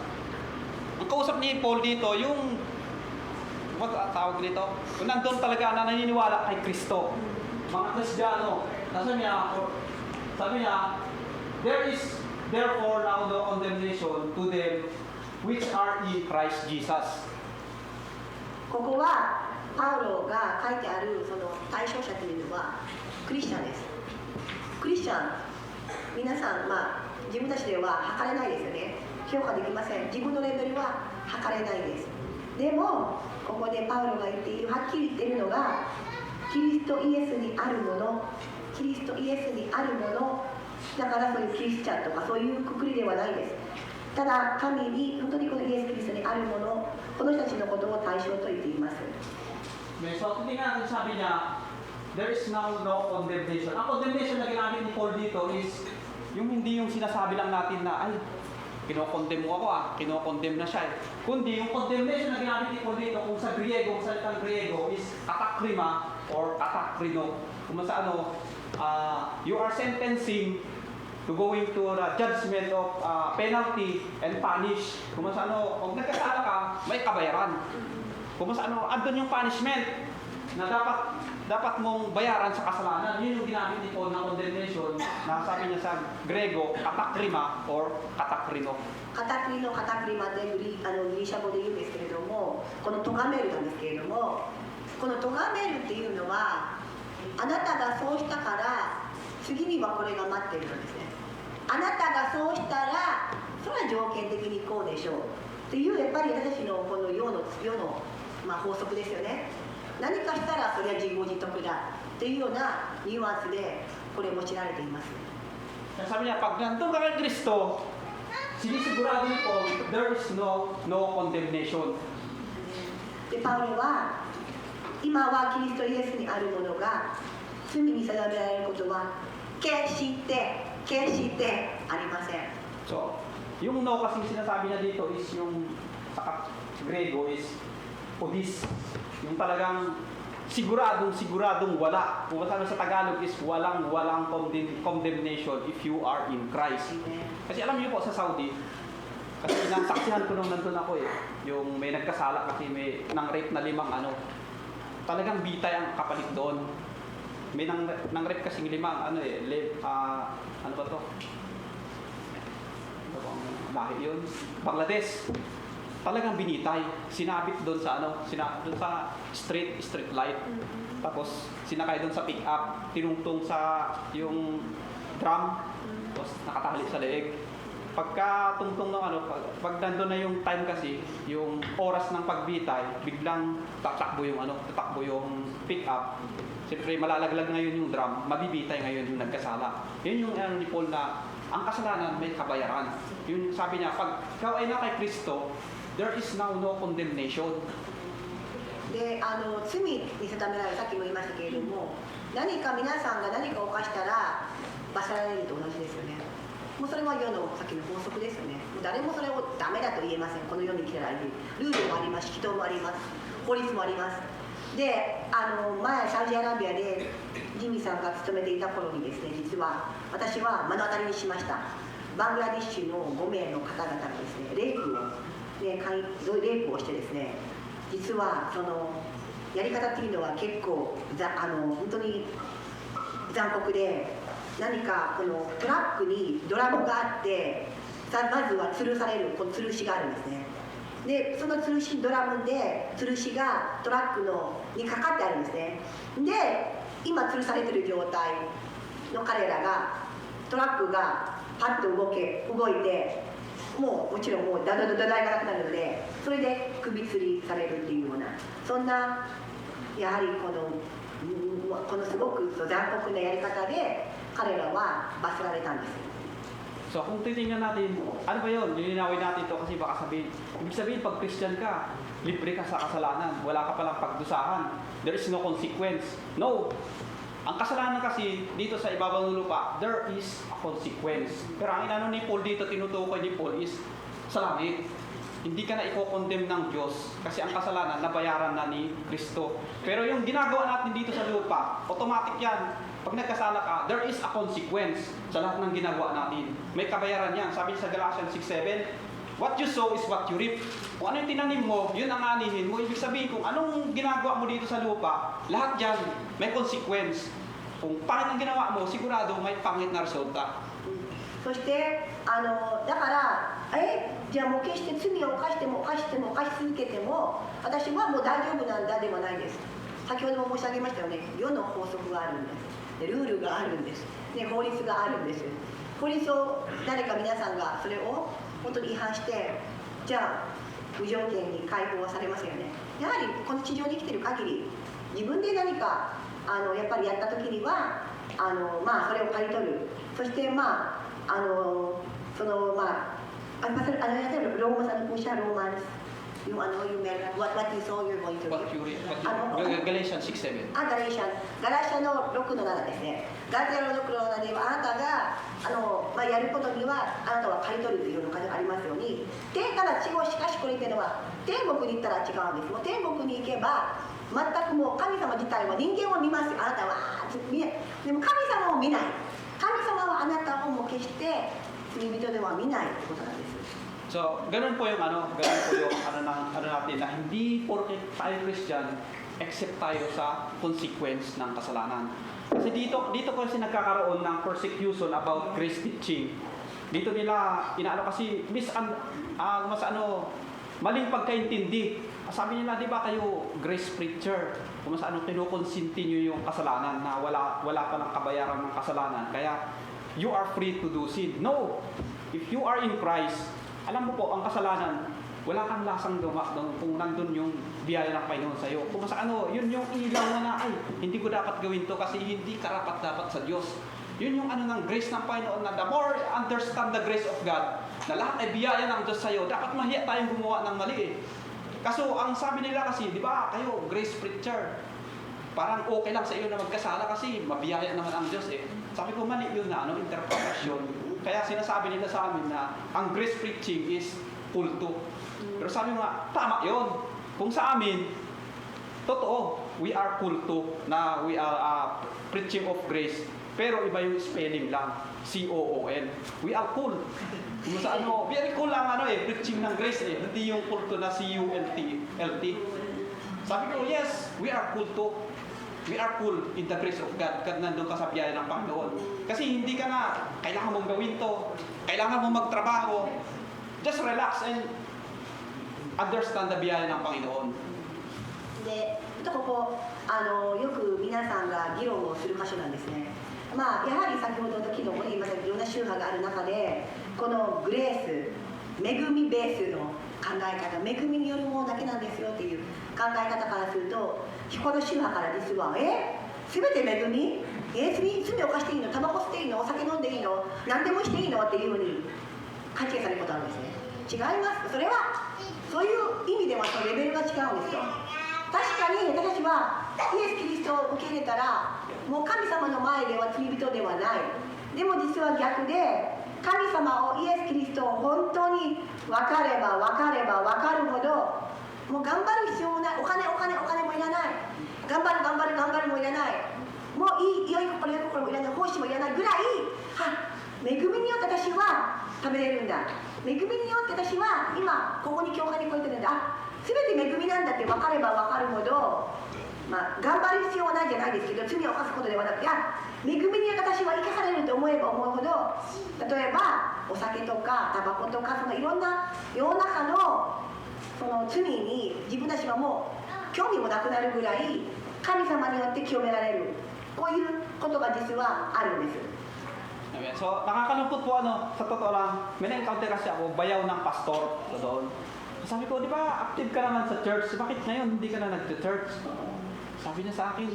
Speaker 7: Ang kausap ni Paul dito, yung what tawag dito? Kung nandun talaga na naniniwala kay Kristo, mga Kristiyano. Sabi niya, there is therefore now no condemnation to them which are in Christ Jesus.
Speaker 6: ここはパウロが書いてあるその対象者というのはクリスチャンです。クリスチャン、皆さん、自分たちでは測れないですよね。評価できません。自分のレベルは測れないです。でもここでパウロが言っている、はっきり言っているのがキリストイエスにあるもの、キリストイエスにあるものだから、そういうキリスチャンとかそういうくくりではないです。ただ神に本当にこのイエス・キリストにあるもの、この人たちのことを対象と言っています。
Speaker 7: So, tingnan natin, sabi niya, there is now no condemnation. Ang condemnation na ginamit ni Paul dito is hindi yung sinasabi lang natin na, ay, kinokondem mo ako kinokondem na siya Kundi yung condemnation na ginamit ni Paul dito, kung sa Griego, kung salitang Griego is katakrima or katakrino. Kung sa you are sentencing to going to the judgment of penalty and punish. Kung kung nagkasala ka, may kabayaran. Kung andun yung punishment na dapat mong bayaran sa kasalanan. Yun yung ginamit ni Paul na condemnation na sabi niya sa Grego, katakrima or katakrino.
Speaker 6: カタクリのカタクリまでギリシャ語で言うんですけれども、このトガメルなんですけれども、このトガメルっていうのはあなたがそうしたから次にはこれが待っているんですね。あなたがそうしたらそれは条件的にこうでしょうっていう、やっぱり私たちのこの世の法則ですよね。何かしたらそれは自業自得だっていうようなニュアンスでこれ用いられています。
Speaker 7: Sabi niya, pag nandun ka kay Kristo, sinisigurado ni Paul, there is no condemnation.
Speaker 6: でパウロは今はキリストイエスにあるものが罪に定められることは決してありません。
Speaker 7: So, yung no kasing sinasabi niya dito is yung sa Grego is odis. Yung talagang siguradong wala. Kung sa Tagalog is walang condemnation if you are in Christ. Kasi alam niyo po sa Saudi, Kasi nasaksihan ko nung nandun ako yung may nagkasala kasi may nang-rape na 5 talagang bitay ang kapalit doon. May nang-rape kasing 5 ano ba to? Ano bang lahi yun? Bangladesh. Talagang binitay. Sinabit doon sa doon sa street light. Tapos sinakay doon sa pick-up, tinungtong sa yung drum, tapos nakatali sa leeg. Pagka tungtong ng pag nandun na yung time kasi, yung oras ng pagbitay, biglang tatakbo yung pick-up. Siyempre malalaglag ngayon yung drum, mabibitay ngayon yung nagkasala. Yun yung ni Paul na ang kasalanan may kabayaran. Yun sabi niya, pag ikaw ay na kay Kristo, there is now no condemnation.
Speaker 6: で罪に定められる、さっきも言いましたけれども、何か皆さんが何かを犯したら罰せられると同じですよね。もうそれは世のさっきの法則ですよね。もう誰もそれをダメだと言えません。この世に来たらルールもあります、人もあります、法律もあります。で前サウジアラビアでジミーさんが勤めていた頃にですね、実は私は目の当たりにしました。バングラディッシュの5名の方々がですね、レイプをしてですね、実はそのやり方っていうのは結構本当に残酷で、何かこのトラックにドラムがあってまずは吊るされるこの吊るしがあるんですね。でその吊るしドラムで吊るしがトラックにかかってあるんですね。で今吊るされてる状態の彼らがトラックがパッと動いてもちろんもう土台がなくなるので、それで首吊りされるっていうような、そんなやはりこのすごく残酷なやり方で彼らは罰せられたんです。
Speaker 7: So kung titingnan natin, ano ba yun? Lilinawin natin ito kasi baka sabihin, ibig sabihin pag Christian ka, libre ka sa kasalanan, wala ka palang pagdusahan, there is no consequence. No! Ang kasalanan kasi dito sa ibabaw ng lupa, there is a consequence. Pero ang inano ni Paul dito, tinutukoy ni Paul is sa langit. Hindi ka na i-condemn ng Diyos kasi ang kasalanan nabayaran na ni Kristo. Pero yung ginagawa natin dito sa lupa, automatic yan. Pag nagkasala ka, there is a consequence sa lahat ng ginagawa natin. May kabayaran yan. Sabi sa Galatians 6:7, what you sow is what you reap. Kung ano yung tinanim mo, yun ang anihin mo. Ibig sabihin, kung anong ginagawa mo dito sa lupa, lahat yan may consequence. Kung pangit ang ginawa mo, sigurado may pangit na resulta.
Speaker 6: そしてだからじゃあもう決して罪を犯し続けても私はもう大丈夫なんだではないです。先ほども申し上げましたよね、世の法則があるんです。でルールがあるんです。で法律があるんです。法律を誰か皆さんがそれを本当に違反してじゃあ無条件に解放されますよね。やはりこの地上に生きている限り自分で何かやっぱりやった時にはそれを刈り取る。そしてローマさんのsiya Romans yung what you saw you're going to reap.
Speaker 7: Galatians 6:7.
Speaker 6: ガラシャの6の7ですね。ガラシャの6の7ではあなたがやることにはあなたは刈り取るというような感じがありますように、天から地をしかしこれっていうのは天国に行ったら違うんです。もう天国に行けば全くもう神様自体は人間を見ますよ。あなたは見ない。でも神様を見ない。神様はあなたをも決して罪人では見ないということなんです。
Speaker 7: So, ganun po yung natin na hindi porke tayo Christian, except tayo sa consequence ng kasalanan. Kasi dito kasi nagkakaroon ng persecution about grace teaching. Dito nila kasi maling pagkaintindi. Sabi nila, di ba kayo grace preacher? Kung kinukonsinti nyo yung kasalanan na wala palang kabayaran ng kasalanan. Kaya, you are free to do sin. No! If you are in Christ, alam mo po, ang kasalanan, wala kang lasang dumak doon kung nandun yung biyaya ng Panginoon sa'yo. Kung yun yung ilaw na hindi ko dapat gawin to kasi hindi karapat-dapat sa Diyos. Yun yung ng grace ng Panginoon na the more understand the grace of God, na lahat ay biyaya ng Diyos sa'yo, dapat mahiya tayong gumawa ng mali eh. Kaso ang sabi nila kasi, di ba, kayo, grace preacher, parang okay lang sa iyo na magkasala kasi mabiyaya naman ang Diyos eh. Sabi ko, mali yun na, interpretation. Kaya sinasabi nila sa amin na ang grace preaching is kulto. Pero sabi nga, tama yun. Kung sa amin, totoo. we are kulto na we are preaching of grace. Pero iba yung spelling lang. C-O-O-L. We are cool. Kung sa ano, very cool lang ano preaching ng grace Hindi yung kulto na C-U-L-T. Sabi ko, yes, we are kulto. We are cool in the grace of God. Kad nandun ka sa biyaya ng Panginoon. Kasi hindi ka na, kailangan mong gawin to. Kailangan mong magtrabaho. Just relax and understand the biyaya ng Panginoon.
Speaker 6: で、ここよく皆さんが議論をする箇所なんですね。まあ、やはり先ほどの昨日も言いましたいろんな宗派がある中でこのグレース恵みベースの考え方恵みによるものだけなんですよっていう考え方からするとこの宗派から実は全て恵み罪を犯していいのタバコ吸っていいのお酒飲んでいいの何でもしていいのっていうふうに解決されることあるんですね。違います。それはそういう意味ではそのレベルが違うんですよ。確かに私たちはイエス・キリストを受け入れたらもう神様の前では罪人ではない。でも実は逆で神様をイエス・キリストを本当に分かれば分かれば分かるほどもう頑張る必要もないお金もいらない頑張るもいらないもう良い心もいらない奉仕もいらないぐらい恵みによって私は食べれるんだ恵みによって私は今ここに教会に来れてるんだ全て恵みなんだって分かれば分かるほど頑張る必要はないじゃないですけど罪を犯すことではなくて恵みに私は生かされると思えば思うほど例えばお酒とかタバコとかそのいろんな世の中のその罪に自分たちはもう興味もなくなるぐらい神様によって清められるこういうことが実はあるんです。
Speaker 7: Amen. So, nakakalungkot po sa totoo lang, may na-encounter kasi ako, bayaw ng pastor doon. Sabi ko, di ba, active ka naman sa church, bakit ngayon hindi ka na nag-church? Sabi niya sa akin,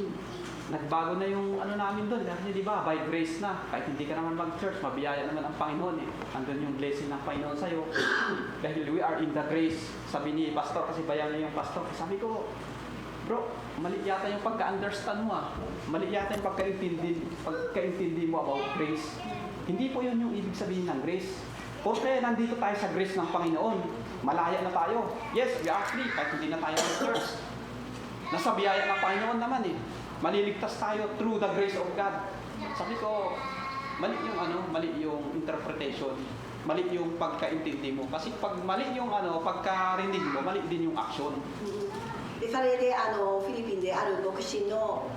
Speaker 7: nagbago na yung namin doon. Sabi niya, di ba, by grace na, kahit hindi ka naman mag-church, mabiyaya naman ang Panginoon Andun yung blessing ng Panginoon sa'yo. Dahil we are in the grace. Sabi ni pastor, kasi bayaw na yung pastor. Sabi ko, bro, mali yata yung pagka-understand mo Mali yata yung pagka-intindi mo about grace. Hindi po yun yung ibig sabihin ng grace. Porque nandito tayo sa grace ng Panginoon. Malaya na tayo. Yes, we are free kahit hindi na tayo ng church. Nasa biyaya ng Panginoon naman Maliligtas tayo through the grace of God. Sabi ko, mali yung interpretation. Mali yung pagkaintindi mo. Kasi pag mali yung pagkarinig mo, mali din yung action.
Speaker 6: でそれでフィリピンである牧師の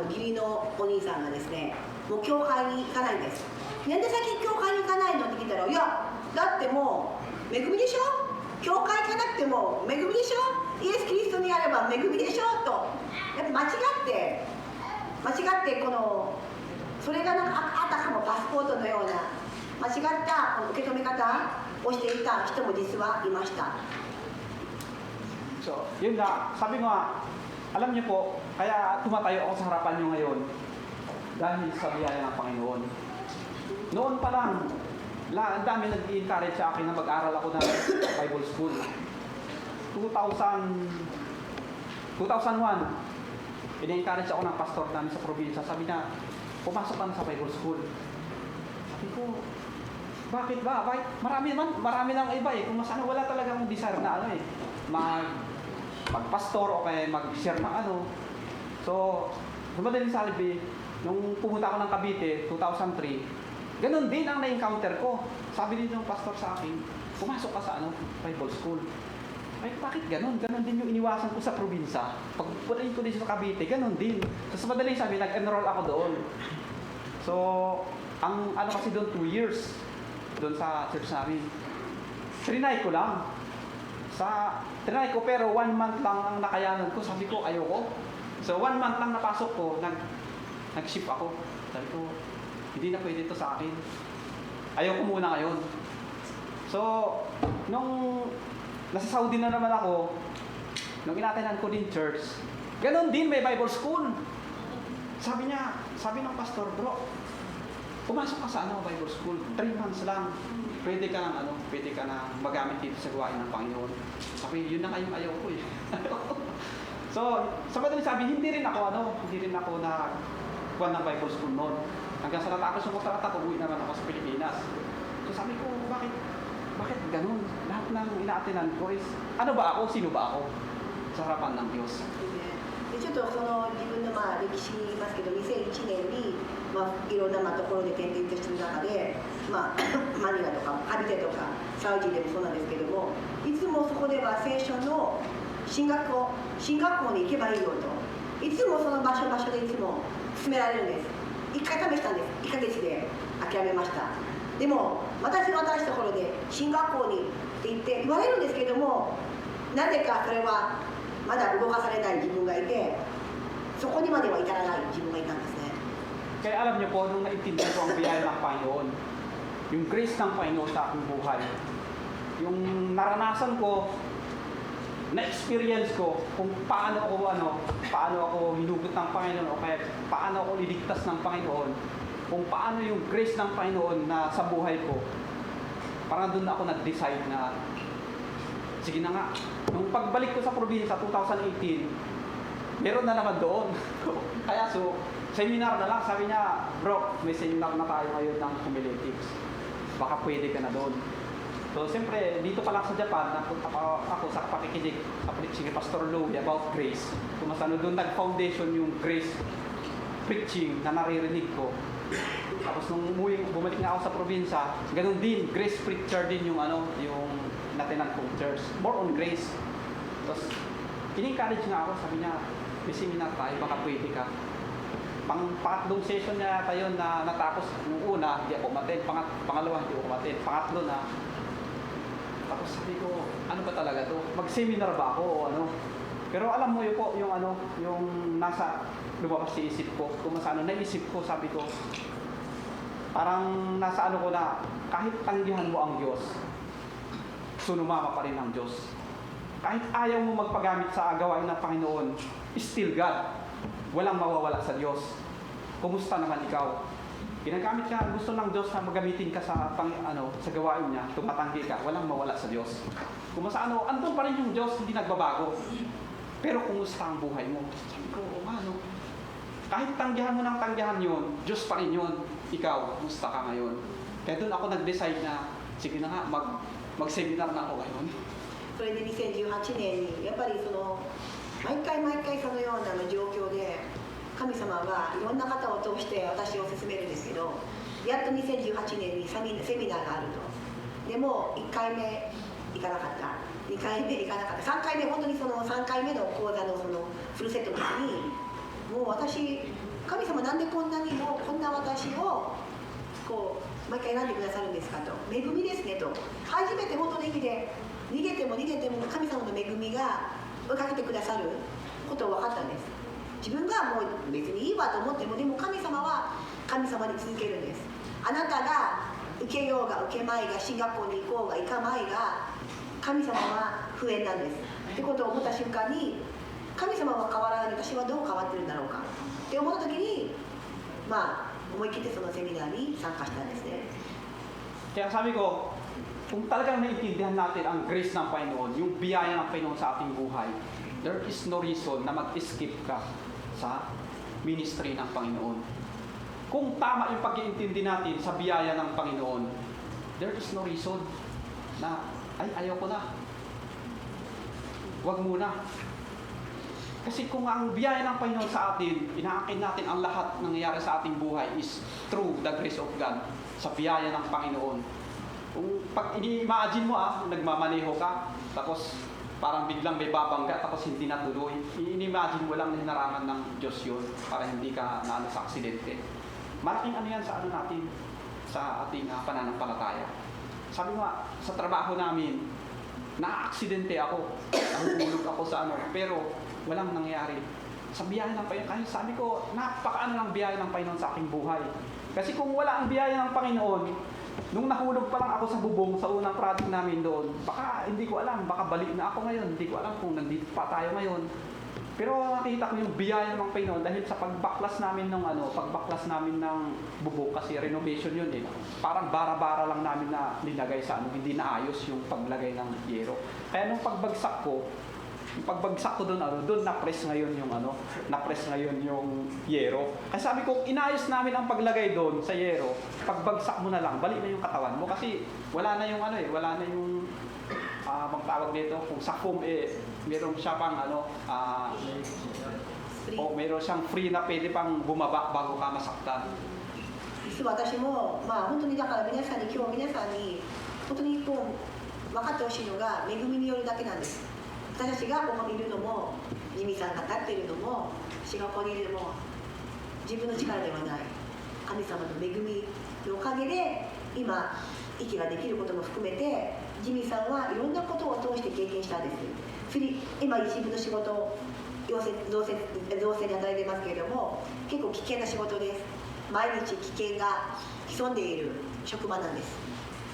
Speaker 6: 義理のお兄さんがですねもう教会に行かないんです。なんで最近教会に行かないのって聞いたらいやだってもう恵みでしょ教会行かなくても恵みでしょイエス・キリストにあれば恵みでしょとやっぱ間違ってそれがあたかもパスポートのような間違った受け止め方をしていた人も実はいました。
Speaker 7: So, yun nga, sabi nga, alam niyo po, kaya tumatayo ako sa harapan niyo ngayon dahil sa biyaya ng Panginoon. Noon pa lang, ang dami nag-i-encourage sa akin na mag-aral ako ng Bible School. 2001, in-encourage ako ng pastor namin sa probinsya. Sabi niya, pumasok ka na sa Bible School. Sabi ko, bakit ba? Marami nang iba Kung masana wala talagang desire na magpastor o kaya mag-share ng So, madaling salbi, nung pumunta ako ng Cavite, 2003, ganun din ang na-encounter ko. Sabi din ng pastor sa akin, pumasok ka sa Bible School. Ay, bakit ganun? Ganun din yung iniwasan ko sa probinsya. Pagpunta ko din sa Cavite, ganun din. So, sa madaling sabi, nag-enroll ako doon. So, ang kasi doon, 2 years, doon sa church namin. Trinay ko lang. Trinay ko pero 1 month lang ang nakayanan ko. Sabi ko, ayoko. So 1 month lang napasok ko, nag-ship ako. Sabi ko, hindi na pwede ito sa akin. Ayoko muna ngayon. So, nung nasa Saudi na naman ako, nung inatenan ko din church, ganun din may Bible School. Sabi ng pastor, bro, pumasok ka sa Bible School, 3 months lang. Pwede ka nang magamit dito sa gawain ng Panginoon. Sabi, yun na kayong ayaw ko So, sa madaling sabi, hindi rin ako na kuwan ng Bible School noon. Hanggang sa natapos yung kontrata ko, uwi naman ako sa Pilipinas. So sabi ko, bakit ganun? Lahat ng inaatenan ko is, ano ba ako? Sino ba ako? Sa harapan ng Diyos.
Speaker 6: でちょっとその自分のまあ歴史言いますけど、2001年に、まあ、いろんなまあところで転々としてる中で、まあ、マニラとかカルテとかサウジでもそうなんですけども、いつもそこでは聖書の進学校に行けばいいよと、いつもその場所でいつも勧められるんです。1回試したんです。1ヶ月で諦めました。でも私の新しいところで進学校にって言って言われるんですけれども、なぜかそれはまだ動かされない自分がいて、そこにまでは至らない自分がいたんですね。
Speaker 7: Kaya alam niyo po, nung naintindihan ko ang biyaya ng Panginoon, yung grace ng Panginoon sa aking buhay, yung naranasan ko, na-experience ko kung paano ako hinugot ng Panginoon, o kaya paano ako liligtas ng Panginoon, kung paano yung grace ng Panginoon na sa buhay ko, parang doon ako nag-decide na, sige na nga. Nung pagbalik ko sa probinsya 2018, meron na naman doon. Kaya seminar na lang. Sabi niya, bro, may seminar na tayo ngayon ng homiletics. Baka pwede ka na doon. So, siyempre, dito pa lang sa Japan, napunta ako sa pakikinig sa preaching ni Pastor Louie about grace. Kung masano doon nag-foundation yung grace preaching na naririnig ko. Tapos nung bumalik na ako sa probinsya, ganun din, grace preacher din yung natinan kong church. More on grace. Tapos, in-encourage nga ako, sabi niya, may seminar tayo, baka pwede ka. Pangatlong session niya tayo na natapos nung una, hindi ako umattend. Pangalawa, hindi ako umattend. Pangatlo na. Tapos sabi ko, ano ba talaga to? Mag-seminar ba ako o ano? Pero alam mo yun po, yung nasa lumabas sa isip ko, kung masano, naisip ko, sabi ko, parang nasa ko na, kahit tanggihan mo ang Diyos, sunumama pa rin ang Diyos. Kahit ayaw mo magpagamit sa gawain ng Panginoon, still God. Walang mawawala sa Diyos. Kumusta naman ikaw? Ginagamit ka, gusto ng Diyos na magamitin ka sa gawain niya, tumatanggi ka, walang mawala sa Diyos. Kumusta andun pa rin yung Diyos, hindi nagbabago. Pero kumusta ang buhay mo? Sabi ko, kahit tanggihan mo ng tanggihan yun, Diyos pa rin yun. Ikaw, kumusta ka ngayon? Kaya doon ako nag-decide na, sige na nga, mag-seminar na ako ngayon.
Speaker 6: それで2018年にやっぱりその毎回そのような状況で神様はいろんな方を通して私を勧めるんですけど、やっと2018年にセミナーがあると。でも1回目行かなかった、2回目行かなかった、3回目、本当にその3回目の講座のそのフルセットの時に、もう私、神様なんでこんな私をこう毎回選んでくださるんですかと、恵みですねと、初めて本当の意味で逃げても神様の恵みが追いかけてくださることを分かったんです。自分がもう別にいいわと思っても、でも神様は神様に続けるんです。あなたが受けようが受けまいが、進学校に行こうが行かまいが、神様は不縁なんですってことを思った瞬間に、神様は変わらない、私はどう変わってるんだろうかって思った時に、思い切ってそのセミナーに参加したんですね。
Speaker 7: Kaya sabi ko, kung talagang naiintindihan natin ang grace ng Panginoon, yung biyaya ng Panginoon sa ating buhay, there is no reason na mag-skip ka sa ministry ng Panginoon. Kung tama yung pag-iintindi natin sa biyaya ng Panginoon, there is no reason na, ayaw ko na. Huwag muna. Kasi kung ang biyaya ng Panginoon sa atin, inaakin natin ang lahat ng nangyayari sa ating buhay is through the grace of God, sa biyaya ng Panginoon. Kung pag ini-imagine mo nagmamaneho ka, tapos parang biglang may babangga, tapos hindi natuloy, ini-imagine mo lang na hinarangan ng Diyos yun para hindi ka naano sa aksidente. Malaking yan sa natin, sa ating pananampalataya. Sabi mo sa trabaho namin, na-aksidente ako, nahulog ako sa pero walang nangyari. Sa biyaya ng Panginoon, kahit sabi ko, napakaano ng biyaya ng Panginoon sa aking buhay. Kasi kung wala ang biyaya ng Panginoon, nung nahulog pa lang ako sa bubong sa unang project namin doon, baka hindi ko alam, baka balik na ako ngayon, hindi ko alam kung nandito pa tayo ngayon. Pero nakita ko yung biyaya ng Panginoon dahil sa pagbaklas namin ng bubong, kasi renovation yun Parang bara-bara lang namin na linagay sa hindi naayos yung paglagay ng yero. Kaya nung pagbagsak ko doon na-press ngayon yung yero. Kasi sabi ko, inayos namin ang paglagay doon sa yero, pagbagsak mo na lang, balik na yung katawan mo kasi wala na yung bang tawag dito, kung sa foam meron siya pang O meron siyang free na pwede pang bumaba bago ka masaktan.
Speaker 6: 実は私も、まあ、本当にだから今日皆さんに本当にこう分かってほしいのが恵みによるだけなんです。私たちがここにいるのもジミーさんが立っているのも私がここにいるのも自分の力ではない、神様の恵みのおかげで今息ができることも含めてジミーさんはいろんなことを通して経験したんです。今一部の仕事を同性に与えてますけれども結構危険な仕事です。毎日危険が潜んでいる職場なんです。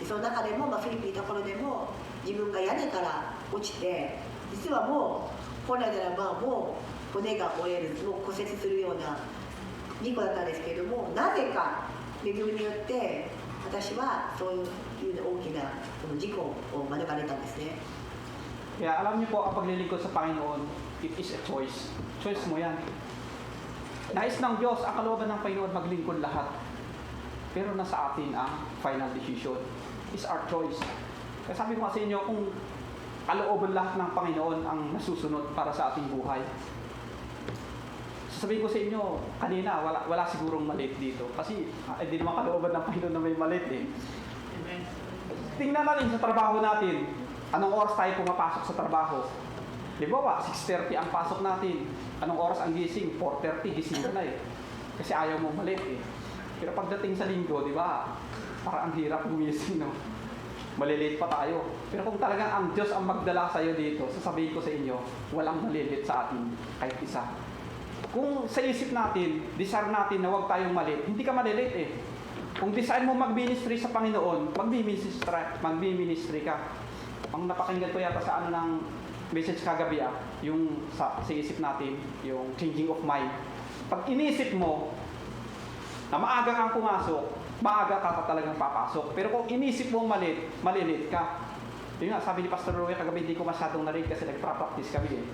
Speaker 6: でその中でも、フィリピンにいた頃でも自分が屋根から落ちて実はもう本来ならばもう骨が折れる、もう骨折するような事故だったんですけれども、なぜか恵みによって私はそういう大きなその事故を免れたんですね。
Speaker 7: Kaya alam niyo po, ang paglilingkod sa Panginoon, it is a choice. Choice mo yan. Nais ng Diyos, ang kalooban ng Panginoon, maglingkod lahat. Pero nasa atin ang final decision. It's our choice. Kaya sabi ko sa inyo, kung kalooban lahat ng Panginoon ang nasusunod para sa ating buhay, sasabihin ko sa inyo, kanina, wala sigurong malit dito. Kasi hindi naman kalooban ng Panginoon na may malit eh. Tingnan natin sa trabaho natin. Anong oras tayo pumapasok sa trabaho? Di ba 6:30 ang pasok natin. Anong oras ang gising? 4:30, gising ka na eh. Kasi ayaw mo malit eh. Pero pagdating sa linggo, di ba? Parang ang hirap gumising, no? Malilate pa tayo. Pero kung talagang ang Diyos ang magdala sa iyo dito, sasabihin ko sa inyo, walang malilate sa atin kahit isa. Kung sa isip natin, desire natin na huwag tayong malit, hindi ka malilate eh. Kung desire mo mag-ministry sa Panginoon, mag-ministry ka. Ang napakinggan ko yata sa ng message kagabi yung sa isip natin, yung changing of mind. Pag inisip mo na maaga kang pumasok, maaga ka talagang papasok. Pero kung inisip mo malilit ka. Yun nga, sabi ni Pastor Roy kagabi, hindi ko masyadong narinig kasi nagpa-practice kami eh.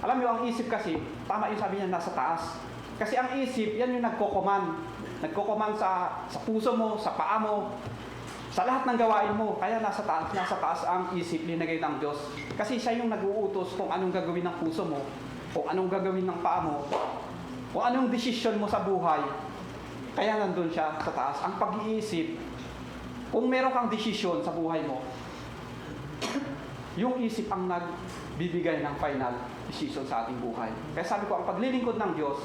Speaker 7: Alam niyo, ang isip kasi, tama yung sabi niya, nasa taas. Kasi ang isip, yan yung nagko-command. Nagko-command sa puso mo, sa paa mo, sa lahat ng gawain mo. Kaya nasa taas ang isip linagay ng Diyos. Kasi siya yung nag-uutos kung anong gagawin ng puso mo, kung anong gagawin ng paa mo, kung anong desisyon mo sa buhay. Kaya nandun siya sa taas. Ang pag-iisip, kung meron kang desisyon sa buhay mo, yung isip ang nagbibigay ng final decision sa ating buhay. Kaya sabi ko, ang paglilingkod ng Diyos,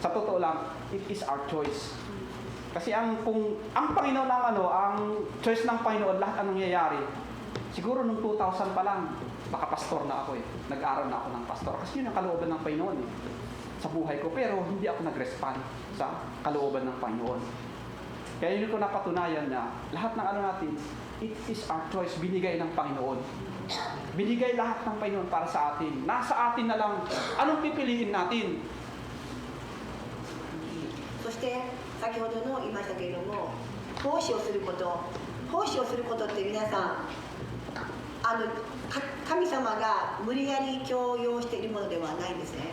Speaker 7: sa totoo lang, it is our choice. Kasi kung ang Panginoon ang choice ng Panginoon, lahat ang nangyayari. Siguro nung 2000 pa lang, baka pastor na ako eh. Nag-aral na ako ng pastor. Kasi yun ang kalooban ng Panginoon eh, sa buhay ko. Pero hindi ako nag-respond sa kalooban ng Panginoon. Kaya yun ko napatunayan na lahat ng natin, it is our choice, binigay ng Panginoon. Binigay lahat ng Panginoon para sa atin. Nasa atin na lang, anong pipiliin natin?
Speaker 6: そして先ほどの言いましたけれども、奉仕をすることって皆さん神様が無理やり強要しているものではないんですね。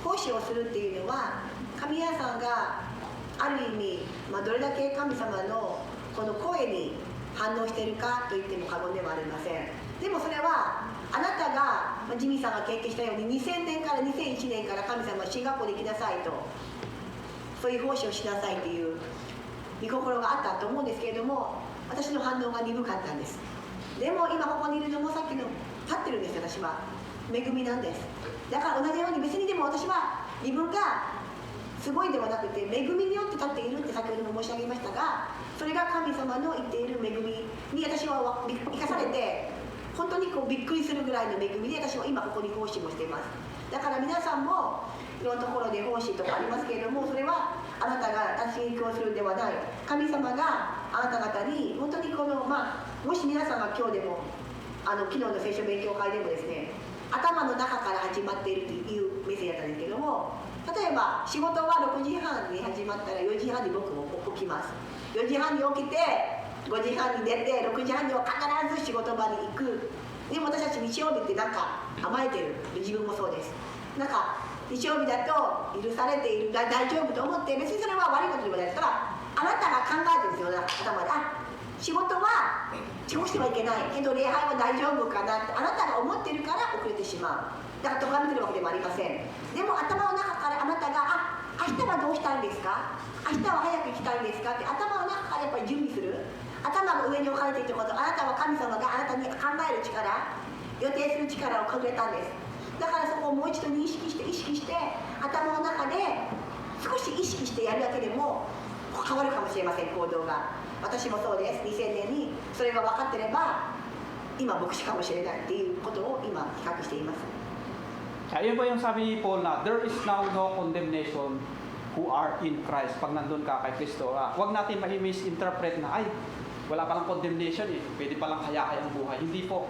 Speaker 6: 奉仕をするっていうのは神谷さんがある意味、どれだけ神様のこの声に反応しているかと言っても過言ではありません。でもそれはあなたが、ジミーさんが経験したように2000年から2001年から神様は進学校に行きなさいと、そういう奉仕をしなさいという御心があったと思うんですけれども、私の反応が鈍かったんです。でも今ここにいるのもさっきの立ってるんです。私は恵みなんです。だから同じように別にでも私は自分がすごいではなくて恵みによって立っているって先ほども申し上げましたが、それが神様の言っている恵みに私は生かされて、本当にびっくりするぐらいの恵みで私は今ここに奉仕もしています。だから皆さんもいろんなところで奉仕とかありますけれども、それはあなたが私に影響するんではない。神様があなた方に本当にもし皆さんが今日でも昨日の聖書勉強会でもですね、頭の中から始まっているというメッセージだったんですけども、例えば仕事は6時半に始まったら4時半に僕も起きます。4時半に起きて5時半に寝て6時半には必ず仕事場に行く。でも私たち日曜日ってなんか甘えてる。自分もそうです。なんか日曜日だと許されている、大丈夫と思って、別にそれは悪いことではないですから、あなたが考えてるんですよ、頭で。仕事は遅刻してはいけないけど礼拝は大丈夫かなってあなたが思ってるから遅れてしまう。だから咎めてるわけでもありません。でも頭の中からあなたが明日はどうしたいんですか、明日は早く行きたいんですかって頭の中からやっぱり準備する。頭が上に置かれていること、あなたは神様があなたに考える力、予定する力をくれたんです。だからそこをもう一度認識して意識して頭の中で少し意識してやるだけでも変わるかもしれません、行動が。私もそうです。2000年にそれが分かってれば今牧師かもしれないっていうことを今比較しています。
Speaker 7: Ayun po yung sabi ni Paul na there is now no condemnation who are in Christ. Pag nandun ka kay Kristo, huwag natin ma-misinterpret na, ay, wala palang condemnation eh, pwede palang kaya-kayang buhay. Hindi po.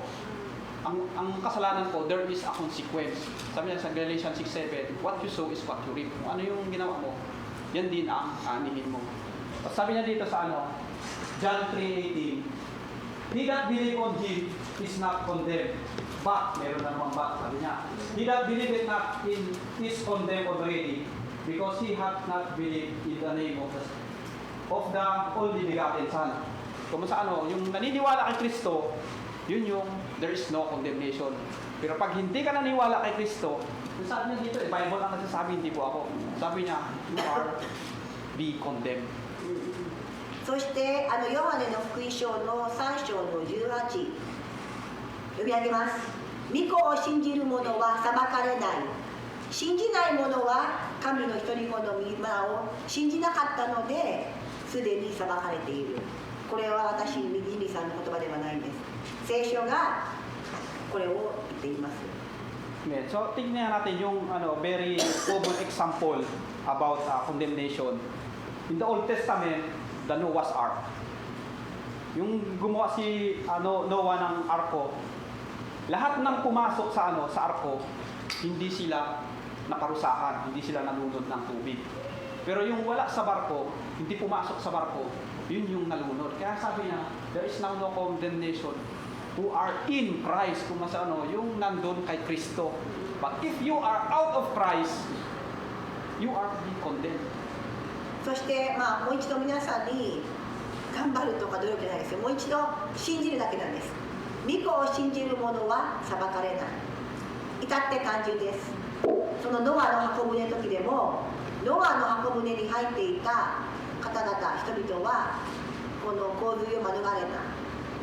Speaker 7: Ang kasalanan po, there is a consequence. Sabi niya sa Galatians 6:7, what you sow is what you reap. Kung ano yung ginawa mo, yan din ang anihin mo. At sabi niya dito sa John 3:18, he that believe on him is not condemned. But, meron na namang but, sabi niya, he that believeth not in is condemned already, because he hath not believed in the name of the only begotten Son. Kung sa yung naniniwala kay Kristo, yun yung there is no condemnation. Pero pag hindi ka naniniwala kay Kristo, yung sabi niya dito, Bible ang nagsasabi, hindi po ako. Sabi niya, you are be condemned.
Speaker 6: そしてヨハネの福音書の3章の18、読み上げます。御子を信じる者は裁かれない。信じない者は神の一人子の御名を信じなかったのですでに裁かれている。これは私、ジミーさんの言葉ではないんです。聖書がこれを言っています。
Speaker 7: So, tingnan natin yung very common example about condemnation. In the Old Testament, the Noah's Ark. Yung gumawa si Noah ng arko, lahat ng pumasok sa arko, hindi sila nakarusahan, hindi sila nalunod ng tubig. Pero yung wala sa barko, hindi pumasok sa barko, yun yung nalunod. Kaya sabi niya, there is now no condemnation who are in Christ. Kung mas yung nandun kay Kristo. But if you are out of Christ, you are being condemned.
Speaker 6: そして、もう一度皆さんに頑張るとか努力じゃないですよ。もう一度信じるだけなんです。御子を信じる者は裁かれない。至って単純です。そのノアの箱舟の時でも、ノアの箱舟に入っていた方々、人々はこの洪水を免れた。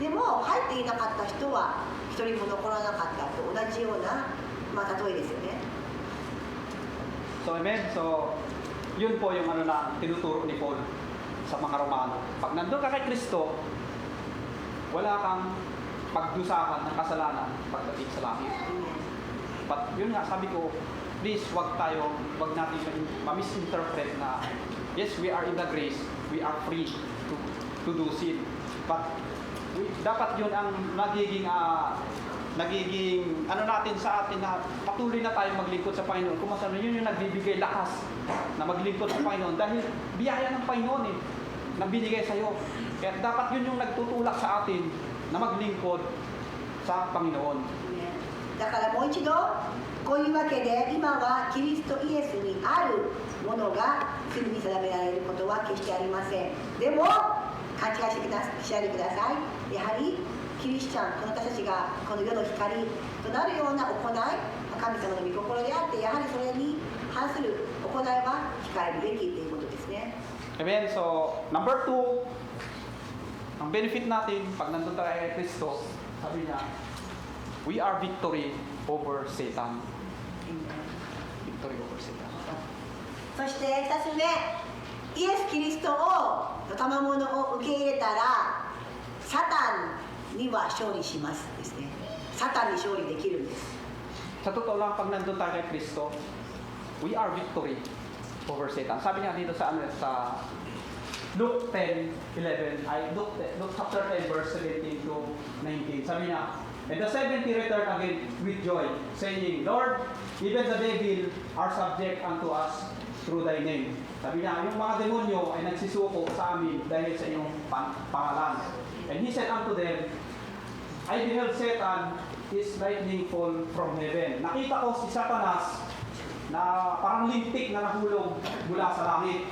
Speaker 6: でも入っていなかった人は一人も残らなかったと同じような、例えですよね。
Speaker 7: So, amen. So, yun po yung na tinuturo ni Paul sa mga Romano. Pag nandun ka kay Kristo, wala kang pagdusahan ng kasalanan pagdating sa langit. But yun nga, sabi ko, please wag natin ma-misinterpret na yes, we are in the grace, we are free to do sin. But dapat yun ang nagiging natin sa atin na patuloy na tayo maglingkod sa Panginoon. Kung masano, yun yung nagbibigay lakas na maglingkod sa Panginoon dahil biyaya ng Panginoon na binigay sa iyo. Kaya dapat yun yung nagtutulak sa atin na maglingkod sa Panginoon.
Speaker 6: だからもう一度こういうわけで今はキリストイエスにあるものが罪に定められることは決してありません。でも勘違いしないでください。やはりキリスチャン、この私たちがこの世の光となるような行い、神様の御心であって、やはりそれに反する行いは控えるべきということですね。
Speaker 7: Amen. So, number 2, ang benefit natin pag nandun tayo kay Kristo, sabi niya, we are victory over Satan. Victory over Satan.
Speaker 6: そして2つ目、イエス・キリストの賜物を受け入れたら、サタンには勝利しますですね。サタンに勝利できるんです。
Speaker 7: Sa totoo lang, pag nandun tayo kay Kristo, we are victory over Satan. Sabi niya dito sa Luke 10:11, Luke chapter 10 verse 17 to 19. Sabi niya, and the 70 returned again with joy, saying, Lord, even the devil are subject unto us through thy name. Sabi niya, yung mga demonyo ay nagsisuko sa amin dahil sa iyong pangalan. And he said unto them, I beheld Satan is lightning fall from heaven. Nakita ko si Satanas na parang lintik na nahulog mula sa langit.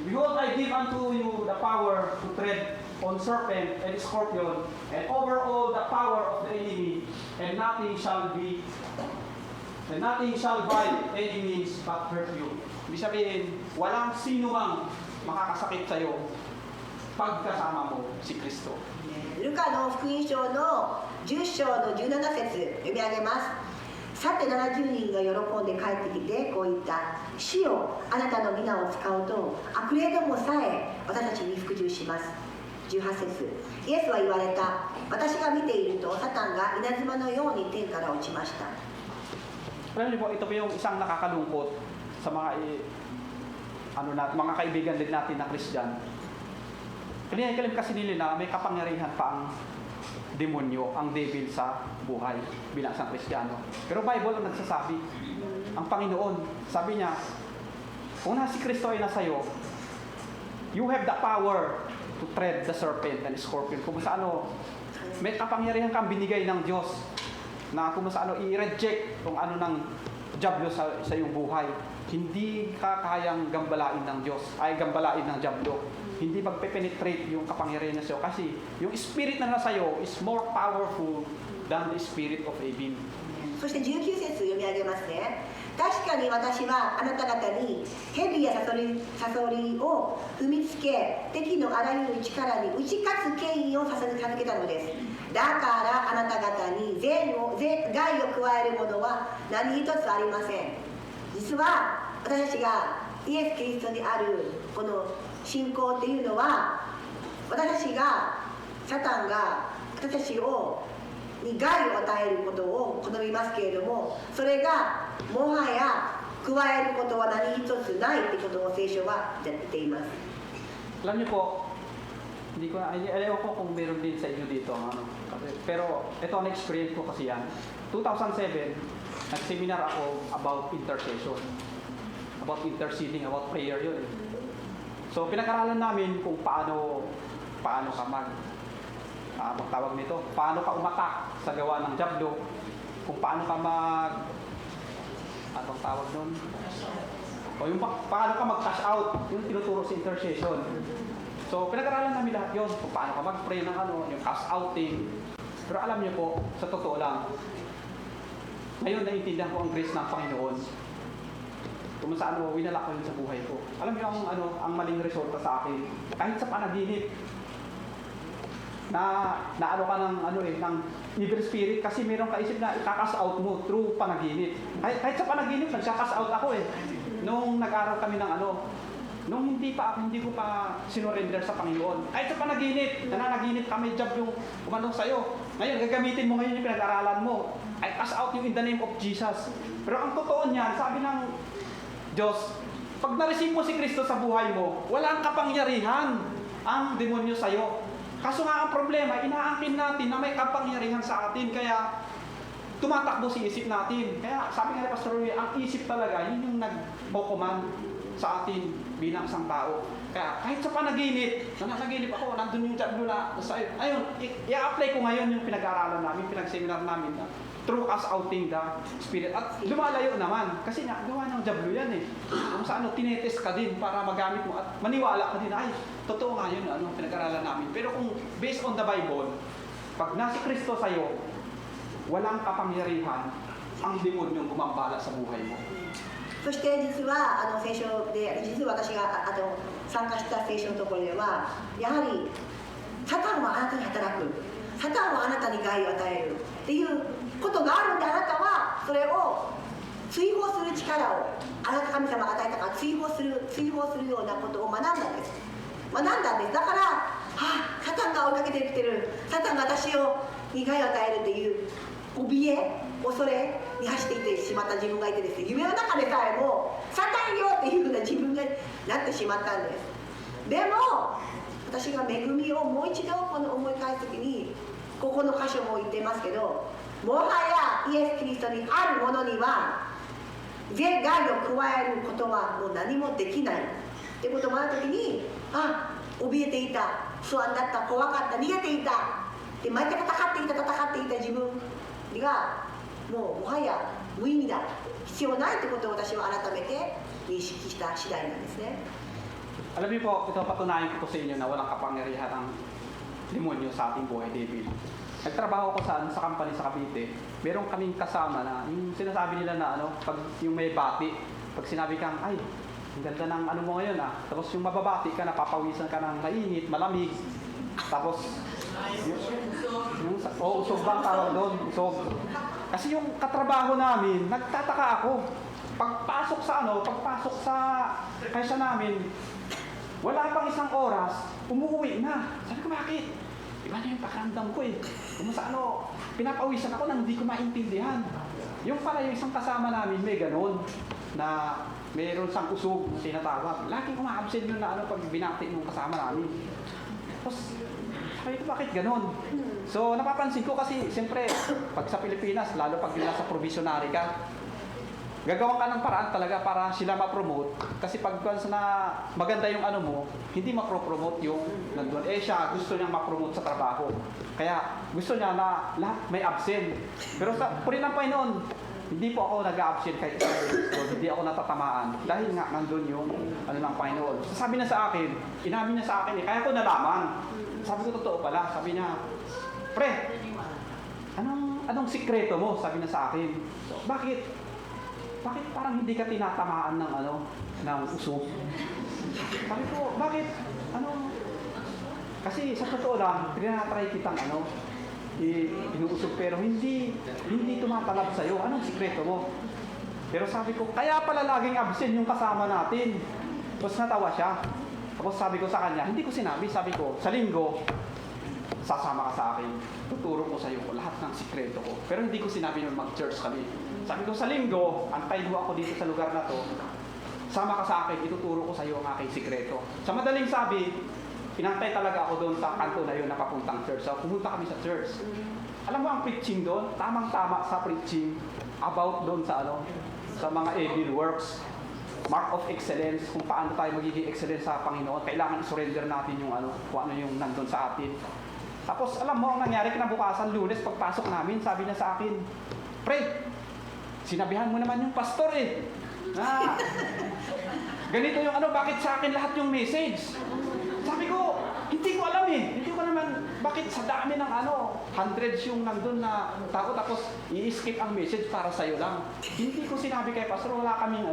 Speaker 7: Behold, I give unto you the power to tread on serpent and scorpion, and over all the power of the enemy, and nothing shall by And nothing shall by any means but hurt you. Ibig sabihin, walang sino mang makakasakit sa'yo pag kasama mo si Kristo.
Speaker 6: ルカの福音書の10章の17節読み上げます。さて70人が喜んで帰ってきてこう言った。主よあなたの皆を使うと悪霊どもさえ私たちに服従します。18節イエスは言われた。私が見ているとサタンが稲妻のように天から落ちました。
Speaker 7: Alam niyo po, ito po yung isang nakakalungkot sa mga mga kaibigan din natin na Christian. Kinikalim kasi nila na may kapangyarihan pa ang demonyo, ang devil sa buhay bilang isang Kristiyano. Pero Bible ang nagsasabi, ang Panginoon, sabi niya, kung si Kristo ay nasa iyo, you have the power to tread the serpent and scorpion. Kung sa may kapangyarihan kang binigay ng Diyos na kung sa i-reject kung ano ng Diablo sa iyong buhay. Hindi ka kayang gambalain ng Diyos, ay gambalain ng Diablo. Hindi magpe-penetrate yung kapangyarihan na sa'yo kasi yung spirit na nasa iyo is more powerful than the spirit of evil.
Speaker 6: そして19節読み上げますね。確かに私はあなた方に蛇やサソリを踏みつけ敵のあらゆる力に打ち勝つ権威を授けたのです。だからあなた方に害を加えるものは何一つありません。実は私たちがイエス・キリストにあるこの信仰っていうのは私たちがサタンが私たちに害を与えることを好みますけれどもそれがもはや加えることは何一つないってことを聖書は言っています。
Speaker 7: Alam niyo po, hindi ko ayaw ko kung meron din sa inyo dito pero ito ang experience ko kasi yan. 2007, nag-seminar ako about intercession. About interceding, about prayer yun. So pinag-aralan namin kung paano ka magtawag nito, paano ka umatak sa gawa ng Diablo, kung paano ka anong tawag nun? O yung paano ka mag-cash out, yung tinuturo sa intercession. So pinag-aralan namin lahat yun, kung paano ka mag-pray ng yung cash outing. Pero alam niyo po, sa totoo lang, ngayon naiintindihan ko ang grace ng Panginoon. Kung saan winala ko yun sa buhay ko. Alam niyo ang maling resulta sa akin, kahit sa panaginip, na ka ng evil spirit kasi meron kaisip na ikakas out mo through panaginip. Kahit sa panaginip, nagkakas out ako nung nag-aral kami ng nung hindi ko pa sinurrender sa Panginoon. Kahit sa panaginip, nananaginip kami, job yung sa'yo. Ngayon, gagamitin mo ngayon yung pinag-aralan mo. I cast out you in the name of Jesus. Pero ang totoo niyan, sabi ng Diyos, pag na-receive mo si Kristo sa buhay mo, walang kapangyarihan ang demonyo sa'yo. Kaso nga ang problema, inaangkin natin na may kapangyarihan sa atin, kaya tumatakbo si isip natin. Kaya sabi nga ni Pastor Rui, ang isip talaga, yun yung nag-command sa atin bilang isang tao. Kaya kahit sa panaginip, nananaginip ako, nandun yung Diablo na sa'yo. Ayun, i-apply ko ngayon yung pinag-aaralan namin, pinag-seminar namin na through us outing the spirit. At lumalayo naman, kasi gawa ng Diablo yan Kung sa tinetest ka din para magamit mo at maniwala ka din, ay, totoo nga yun, pinag-aralan namin. Pero kung based on the Bible, pag nasi Kristo sa'yo, walang kapangyarihan ang demonyong gumambala sa buhay mo.
Speaker 6: そして実は聖書で実は私が参加した聖書のところではやはりサタンはあなたに働くサタンはあなたに害を与えるっていうことがあるんであなたはそれを追放する力をあなた神様が与えたから追放するようなことを学んだんですだからサタンが追いかけてきてるサタンが私に害を与えるっていう怯え恐れに走っていってしまった自分がいてですね夢の中でさえもサタンよっていうふうな自分がなってしまったんですでも私が恵みをもう一度思い返すときにここの箇所も言ってますけどもはやイエス・キリストにあるものには害を加えることはもう何もできないってこともあるときに怯えていた不安だった怖かった逃げていたで毎回戦っていた自分がもはや無意味だ必要ないってことを私は改めて認識した次第なんですね
Speaker 7: Alam niyo po, ito patunayan ko to sa inyo na walang kapangyarihan ang demonyo sa ating buhay, David. nagtrabaho ko sa company sa Cavite. Meron kaming kasama na yung sinasabi nila na pag yung may bati, pag sinabi kang, ay, ang ganda ng ano mo ngayon tapos yung mababati ka, napapawisan ka ng mainit, malamig, tapos usog bang tawag doon? Usog. Kasi yung katrabaho namin, nagtataka ako. Pagpasok sa kaysa namin, wala pang isang oras, umuwi na. Sabi ko, bakit? Iba na yung pakiramdam ko eh. Kumusta pinapawisan ako nang hindi ko maintindihan. Yung pala yung isang kasama namin, may ganun, na mayroon sang usog na tinatawag. Laging uma-absent yun na pag binati ng kasama namin. Tapos, sabi ko, bakit ganun? So, napapansin ko kasi, siyempre, pag sa Pilipinas, lalo pag nasa provisionary ka, gagawan ka ng paraan talaga para sila ma-promote. Kasi pag na maganda yung mo, hindi ma-promote yung nandun. Siya, gusto niyang ma-promote sa trabaho. Kaya, gusto niya na lahat may absent. Pero sa punin ng Panginoon, hindi po ako nag-absent kahit so, hindi ako natatamaan. Dahil nga, nandun yung ng Panginoon. Sabi na sa akin, inamin niya sa akin kaya ko nalaman. Sabi ko, totoo pala. Sabi niya, pre, anong sikreto mo? Sabi niya sa akin. So, bakit parang hindi ka tinatamaan ng usok? Sabi ko, bakit? Kasi sa totoo lang, tinatry kitang inuusok pero hindi tumatalab sa'yo. Anong sikreto mo? Pero sabi ko, kaya pala laging absent yung kasama natin. Tapos natawa siya. Tapos sabi ko sa kanya, hindi ko sinabi, sabi ko, sa linggo, sasama ka sa akin. Tuturo ko sa'yo lahat ng sikreto ko. Pero hindi ko sinabi nung mag-church kami. Sabi ko, sa linggo, antay mo ako dito sa lugar na to. Sama ka sa akin, ituturo ko sa'yo ang aking sikreto. Sa madaling sabi, pinantay talaga ako doon sa kanto na yun na papuntang church. So, pumunta kami sa church. Alam mo ang preaching doon? Tamang-tama sa preaching about doon sa sa mga evil works. Mark of excellence, kung paano tayo magiging excellent sa Panginoon. Kailangan i-surrender natin yung kung ano yung nandun sa atin. Tapos, alam mo, ang nangyari kinabukasan, Lunes, pagpasok namin, sabi niya sa akin, pre, sinabihan mo naman yung pastor ganito yung bakit sa akin lahat yung message? Sabi ko, hindi ko alam hindi ko naman, bakit sa dami ng hundreds yung nandun na tao, tapos i-skip ang message para sa'yo lang. Hindi ko sinabi kay pastor, wala kaming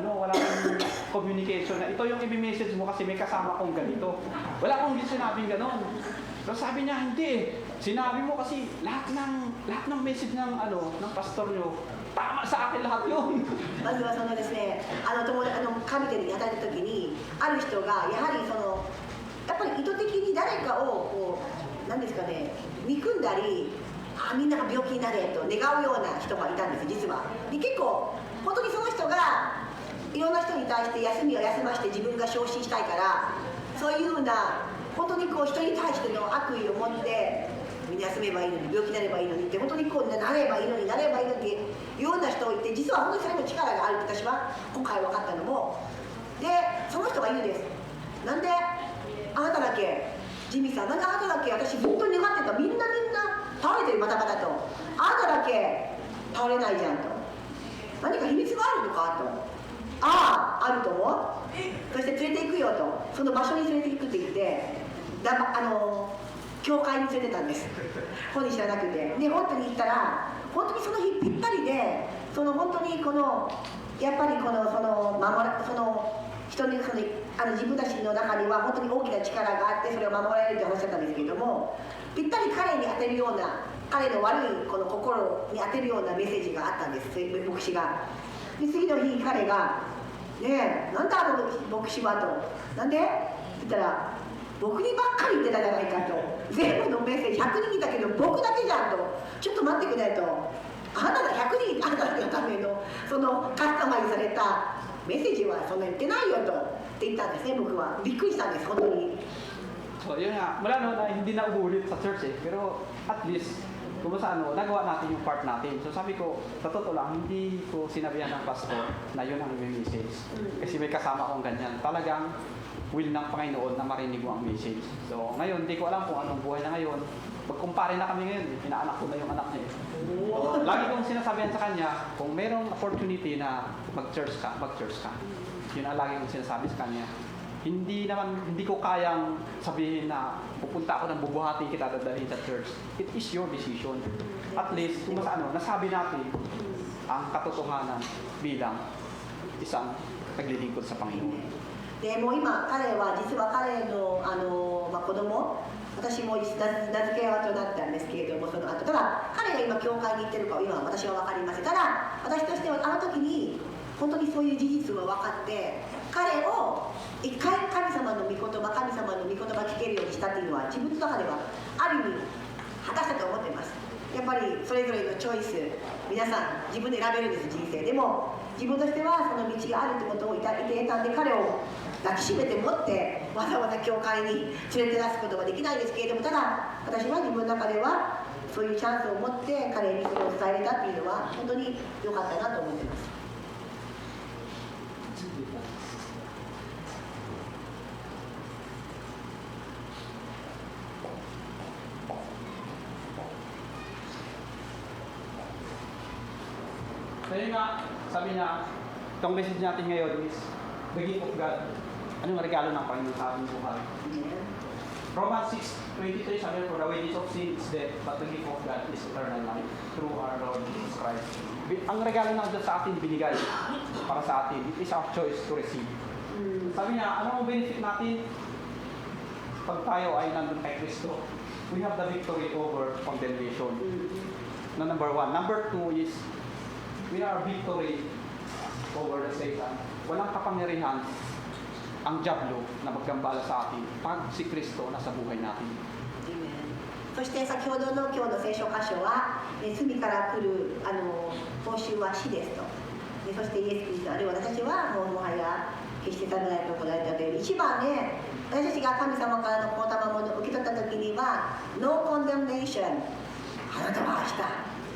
Speaker 7: communication na ito yung i-message mo kasi may kasama kong ganito. Wala akong sinabing ganon. Pero sabi niya, hindi sinabi mo kasi lahat ng message ng pastor nyo, tama sa akin lahat yun.
Speaker 6: まずはそのですね、神でやった時にある人がやはりやっぱり意図的に誰かを何ですかね、憎んだり、みんなが病気になれと願うような人がいたんです実は。で結構本当にその人がいろんな人に対して休みを休まして自分が昇進したいから、そういうような本当に人に対しての悪意を持って。みんな休めばいいのに、病気になればいいのにって本当になればいいのにっていうような人がいて、実は本当にそれも力があるって私は今回分かったのもで、その人が言うんです。なんであなただけ、ジミーさん、なんであなただけ、私本当に願ってた、みんな倒れてる、またまたと、あなただけ倒れないじゃんと、何か秘密があるのかと、あると思う、そして連れて行くよと、その場所に連れて行くって言って教会に連れてたんです。本人知らなくて。で、本当に行ったら、本当にその日ぴったりで、本当にやっぱり人に自分たちの中には本当に大きな力があって、それを守られるとおっしゃったんですけれども、ぴったり彼に当てるような、彼の悪い心に当てるようなメッセージがあったんです、牧師が。で、次の日彼が、ねえ、なんだ牧師はと。なんでって言ったら、僕にばっかり言ってたじゃないかと、全部のメッセージ100人いたけど僕だけじゃんと、ちょっと待ってくれと、あなたが100人あなたのためのカスタマイズされたメッセージはそんな言ってないよとって言ったんですね。僕はびっくりしたんです、本当に。
Speaker 7: So yun nga, mula na hindi na umulit sa church pero at least kung saan nagawa natin yung part natin. So sabi ko, sa totoo lang, hindi ko sinabihan ng pastor na yun ang message. Kasi may kasama akong ganyan. Talagang will ng Panginoon na marinig mo ang message. So ngayon, hindi ko alam kung anong buhay na ngayon. Magkumpare na kami ngayon, pinaanak ko na yung anak niya. So, lagi kong sinasabihan sa kanya, kung merong opportunity na mag-church ka. Yun ang lagi kong sinasabi sa kanya. hindi ko kayang sabihin na pupunta ako ng bubuhatin kita dadalhin sa church. It is your decision. At least, kung nasabi natin ang katotohanan bilang isang naglilingkod sa Panginoon.
Speaker 6: でもう今彼は実は彼の子供、私も名付け親となったんですけれども、その後ただ彼が今教会に行ってるかは今私は分かりません。ただ私としてはあの時に本当にそういう事実が分かって彼を一回神様の御言葉聞けるようにしたっていうのは自分の中ではある意味果たしたと思っています。やっぱりそれぞれのチョイス、皆さん自分で選べるんです人生でも、自分としてはその道があるってことをいて得たんで彼を抱きしめて持ってわざわざ教会に連れて出すことはできないですけれども、ただ私は自分の中ではそういうチャンスを持って彼にそれを伝えれたっていうのは本当に良かったなと思っています。
Speaker 7: Kaya nga, sabi niya, itong message natin ngayon is the gift of God. Anong regalo ng Panginoon sa ating buhay? Romans 6:23 sabi niya, for the wages of sin is death, but the gift of God is eternal life through our Lord Jesus Christ. Ang regalo ng Diyos sa atin binigay para sa atin, it is our choice to receive. Sabi niya, ano ang benefit natin pag tayo ay nandun kay Kristo? We have the victory over condemnation. Na number 1. Number 2 is we are victory over the Satan. Walang kapangyarihan ang diablo na maggambala sa atin pag si Kristo nasa buhay natin.
Speaker 6: Amen. そして先ほどの今日の聖書箇所は、罪から来る報酬は死ですと。そしてイエス・キリストあるいは私たちはもはや決して足らないと答えたという、一番ね、私たちが神様からのこの賜物を受け取った時には No condemnation、 あなたは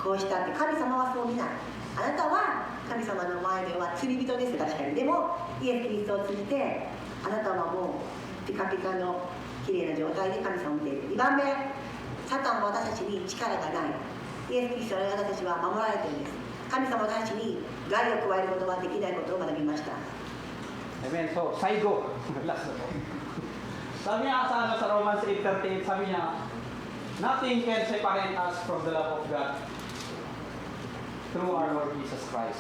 Speaker 6: こうしたって神様はそう見ない。あなたは神様の前では罪人です。確かに。でもイエス・キリストを通じてあなたはもうピカピカのきれいな状態で神様を見ている。2番目、サタンは私たちに力がない。イエス・キリストの私たちは守られているんです。神様は私たちに害を加えることはできないことを学びました。
Speaker 7: Amen. So, saigo. Last na po. Sabi niya sa Romans 8:38, sabi niya, nothing can separate us from the love of God through our Lord Jesus Christ.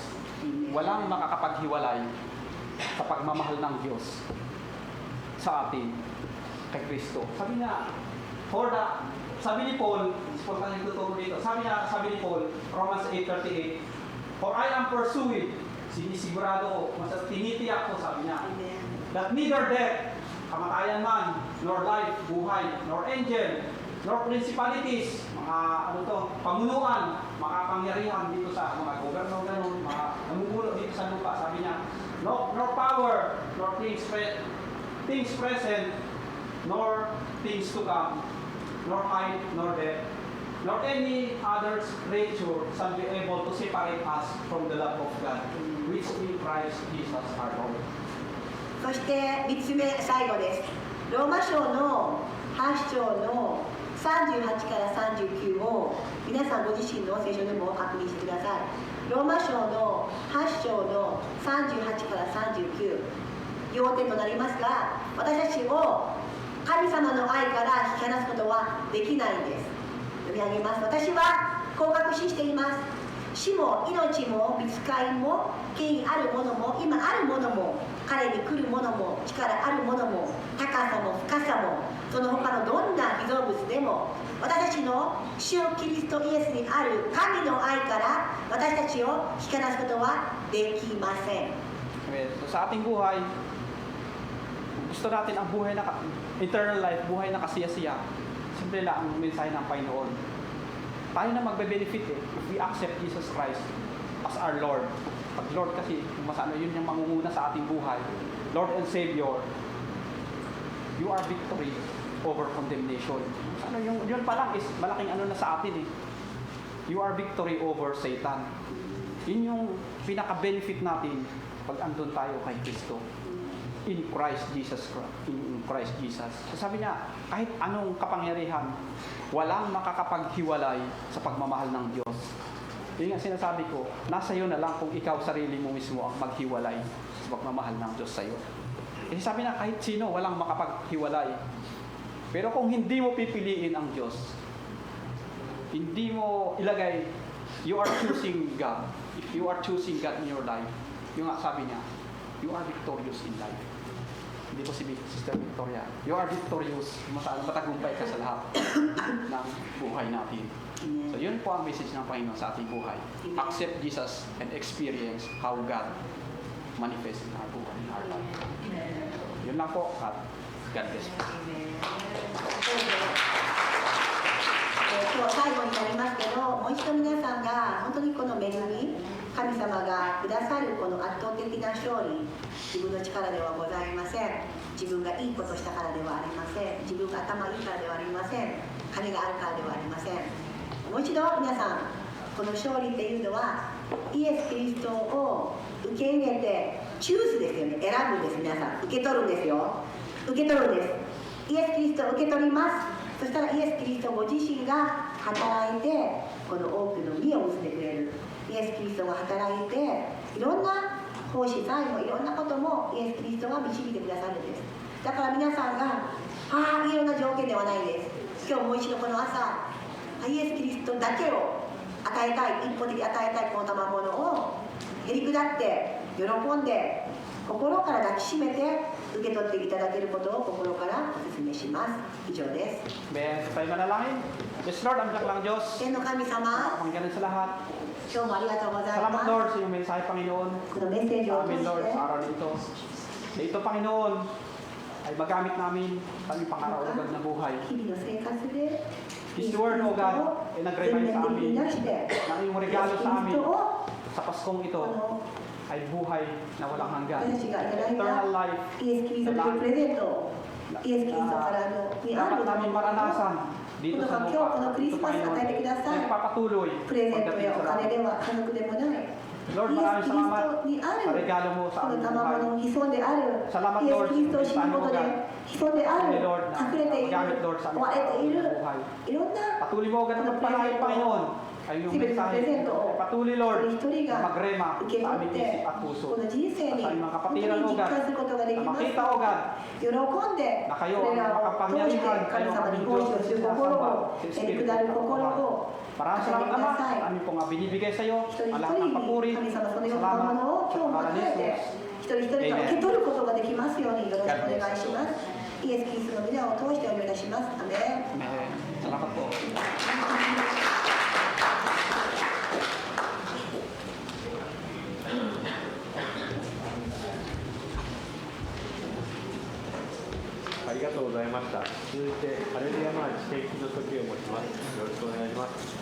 Speaker 7: Walang makakapaghiwalay sa pagmamahal ng Diyos sa atin kay Kristo. Sabi niya, sabi ni Paul, importante yung tuturo dito, sabi ni Paul, Romans 8:38, for I am pursuing, sinisigurado ko, tinitiyak ko, sabi niya, that neither death, kamatayan man, nor life, buhay, nor angel, nor principalities, mga pamunuan, makapangyarihan dito sa mga gobyerno, mga namumulo dito sa lupa, sabi niya, nor power, nor things present, nor things to come, nor height, nor depth, nor any other creature shall be able to separate us from the love of God, which in Christ Jesus our Lord.
Speaker 6: そして3つ目、最後です。ローマ書の8章の38から39を皆さんご自身の聖書でも確認してください。ローマ書の8章の38から39、要点となりますが、私たちを神様の愛から引き離すことはできないんです。読み上げます。私はこう確信しています。死も命も見つかりも権威あるものも今あるものも彼に来るものも力あるものも高さも深さもその他のどんな被造物でも私たちの主キリストイエスにある神の愛から私たちを引き離すことはできません。
Speaker 7: So, sa ating buhay, gusto natin ang buhay na eternal life, buhay na kasiyasiya. Simple lang ang mensahe ng Panginoon. Tayo na magbe-benefit if we accept Jesus Christ as our Lord. Pag Lord kasi, yun yung mangunguna sa ating buhay. Lord and Savior, you are victory over condemnation. Yun pa lang is malaking na sa atin eh. You are victory over Satan. Yun yung pinaka-benefit natin pag andun tayo kay Kristo. In Christ Jesus. So sabi niya, kahit anong kapangyarihan, walang makakapaghiwalay sa pagmamahal ng Diyos. Yun nga sinasabi ko, nasa iyo na lang kung ikaw sarili mo mismo ang maghiwalay sa pagmamahal ng Diyos sa iyo. Kasi sabi na kahit sino, walang makapaghiwalay. Pero kung hindi mo pipiliin ang Diyos, hindi mo ilagay, you are choosing God. If you are choosing God in your life, yung nga sabi niya, you are victorious in life. Hindi po si Sister Victoria. You are victorious. Matagumpay ka sa lahat ng buhay natin. So yun po ang message ng Panginoon sa ating buhay. Accept Jesus and experience how God manifests in our buhay, in our life. Yun lang po at God bless you.
Speaker 6: 今日最後になりますけど、もう一度皆さんが本当にこの恵み、神様がくださるこの圧倒的な勝利、自分の力ではございません。自分がいいことしたからではありません。自分が頭いいからではありません。金があるからではありません。もう一度皆さん、この勝利っていうのはイエス・キリストを受け入れてチューズですよね。選ぶんです。皆さん受け取るんですよ。受け取るんです。イエス・キリストを受け取ります。そしたらイエス・キリストご自身が働いてこの多くの実を結んでくれる。イエス・キリストが働いていろんな奉仕さえもいろんなこともイエス・キリストが導いてくださるんです。だから皆さんがいろんな条件ではないです。今日もう一度この朝イエス・キリストだけを与えたい、一方的に与えたいこの賜物をへり下って喜んで心から抱きしめて受け取っていただけることを心からお勧めします。以上です。
Speaker 7: Ben, tayo manalangin. Yes, Lord, ang lang Diyos.
Speaker 6: 天の神様、
Speaker 7: Pangyanan sa lahat.
Speaker 6: 今日もありがとうござい
Speaker 7: Salamat,
Speaker 6: ます。
Speaker 7: Lord, sa iyong mensahe, Panginoon.
Speaker 6: このメッセージ
Speaker 7: Sa
Speaker 6: を通
Speaker 7: amin,
Speaker 6: し
Speaker 7: Lord,
Speaker 6: て
Speaker 7: sa araw na ito. Sa ito, Panginoon, ay magamit namin sa aming pangaraw-agad na buhay.
Speaker 6: 日々の生活で
Speaker 7: His word, O God, ay nag-remind sa amin
Speaker 6: なしで
Speaker 7: na iyong regalo
Speaker 6: イエス・キリ
Speaker 7: sa
Speaker 6: ス
Speaker 7: amin
Speaker 6: トを
Speaker 7: sa Paskong
Speaker 6: こ
Speaker 7: ito
Speaker 6: の
Speaker 7: ay buhay na walang hanggan.
Speaker 6: 私たちがいただい
Speaker 7: Eternal
Speaker 6: た
Speaker 7: life
Speaker 6: イエス・キリストというプレゼントをイエス・キリストからのにある
Speaker 7: dapat namin maranasan dito sa
Speaker 6: 今日こ
Speaker 7: lupa.
Speaker 6: のクリ
Speaker 7: Ito,
Speaker 6: スマス与えてくだ
Speaker 7: Panginoon,
Speaker 6: さい
Speaker 7: nagpapatuloy
Speaker 6: プレゼント
Speaker 7: pagdating
Speaker 6: やお
Speaker 7: sa
Speaker 6: 金
Speaker 7: langit.
Speaker 6: では家族でもない
Speaker 7: Lord,
Speaker 6: イエ
Speaker 7: maraming
Speaker 6: ス・キリス
Speaker 7: salamat
Speaker 6: トにあ
Speaker 7: sa
Speaker 6: る
Speaker 7: regalo mo sa
Speaker 6: この
Speaker 7: aming
Speaker 6: 賜
Speaker 7: buhay.
Speaker 6: 物の潜んである
Speaker 7: Salamat,
Speaker 6: イエ
Speaker 7: Lord,
Speaker 6: ス・キリストを知ることで潜んであ
Speaker 7: Patuloy,
Speaker 6: る
Speaker 7: Lord, na
Speaker 6: 隠れている
Speaker 7: magamit, Lord, sa
Speaker 6: 追われてい
Speaker 7: aming
Speaker 6: る
Speaker 7: buhay.
Speaker 6: いろんな
Speaker 7: Patuloy mo agad ang pagpalain, Panginoon. Ay yung
Speaker 6: 全てのプレ
Speaker 7: mensahe.
Speaker 6: ゼントを
Speaker 7: Patuloy,
Speaker 6: 一
Speaker 7: Lord,
Speaker 6: 人一人
Speaker 7: na
Speaker 6: が
Speaker 7: magrema
Speaker 6: 受け
Speaker 7: sa
Speaker 6: 取っ
Speaker 7: aming
Speaker 6: て
Speaker 7: isip at puso.
Speaker 6: この人生
Speaker 7: At
Speaker 6: に
Speaker 7: sa aming mga
Speaker 6: 本当に
Speaker 7: kapatiran, O
Speaker 6: 実
Speaker 7: God,
Speaker 6: 感することができ
Speaker 7: na
Speaker 6: ます
Speaker 7: makita, O God,
Speaker 6: 喜んで
Speaker 7: na
Speaker 6: そ
Speaker 7: kayo
Speaker 6: れ
Speaker 7: ang
Speaker 6: らを通して
Speaker 7: makapangyarihan,
Speaker 6: 神
Speaker 7: kayo
Speaker 6: 様
Speaker 7: ang
Speaker 6: に
Speaker 7: aming
Speaker 6: 奉仕
Speaker 7: Diyos
Speaker 6: をする
Speaker 7: sa
Speaker 6: 心
Speaker 7: samba,
Speaker 6: を
Speaker 7: sa
Speaker 6: へり
Speaker 7: Espiritu
Speaker 6: 下る
Speaker 7: at
Speaker 6: 心
Speaker 7: Panginoon.
Speaker 6: を
Speaker 7: Maraming
Speaker 6: 与えて
Speaker 7: salamat,
Speaker 6: くだ
Speaker 7: Ama.
Speaker 6: さい
Speaker 7: Amin pong binibigay sa iyo
Speaker 6: 一人
Speaker 7: ang
Speaker 6: 一
Speaker 7: lahat
Speaker 6: 人
Speaker 7: ng
Speaker 6: に
Speaker 7: papuri
Speaker 6: 神様そのような
Speaker 7: salamat
Speaker 6: ものを
Speaker 7: sa
Speaker 6: 今日も
Speaker 7: pangalan
Speaker 6: 与
Speaker 7: ni
Speaker 6: えて
Speaker 7: Jesus.
Speaker 6: 一人一人が受け取ることができますようによろしくお願いしますイエス・キリストの皆を通してお願いしますアメン
Speaker 7: Amen. Salamat po.
Speaker 2: ありがとうございました。続いて、ハレルヤマーチ献金の時を持ちます。よろしくお願いします。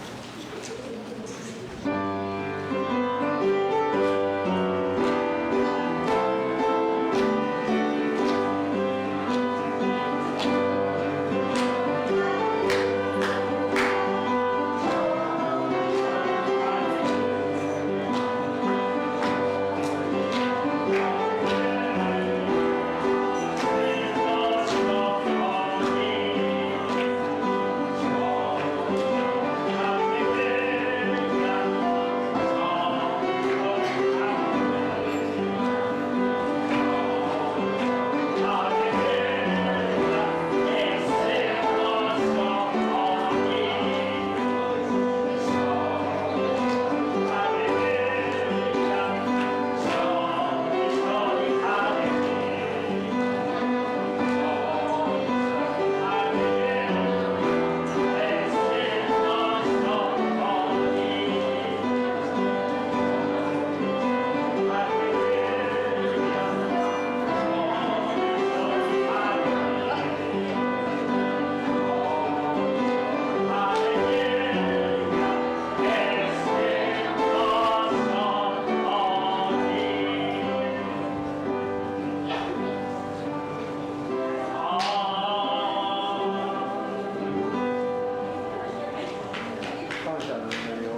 Speaker 2: 感謝の祈りを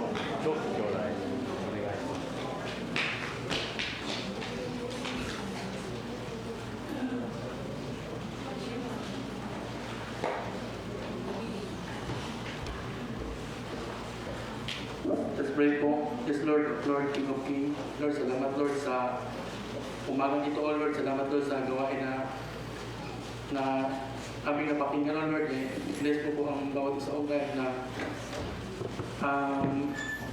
Speaker 2: ロック兄弟にお願いします。
Speaker 8: Let's pray po. Yes, Lord of Lord, King of King. Lord, salamat Lord sa umagang ito, O Lord. Salamat, Lord, sa gawain na aming napakinggan, O Lord. Bless po ang bawat isa, O God, na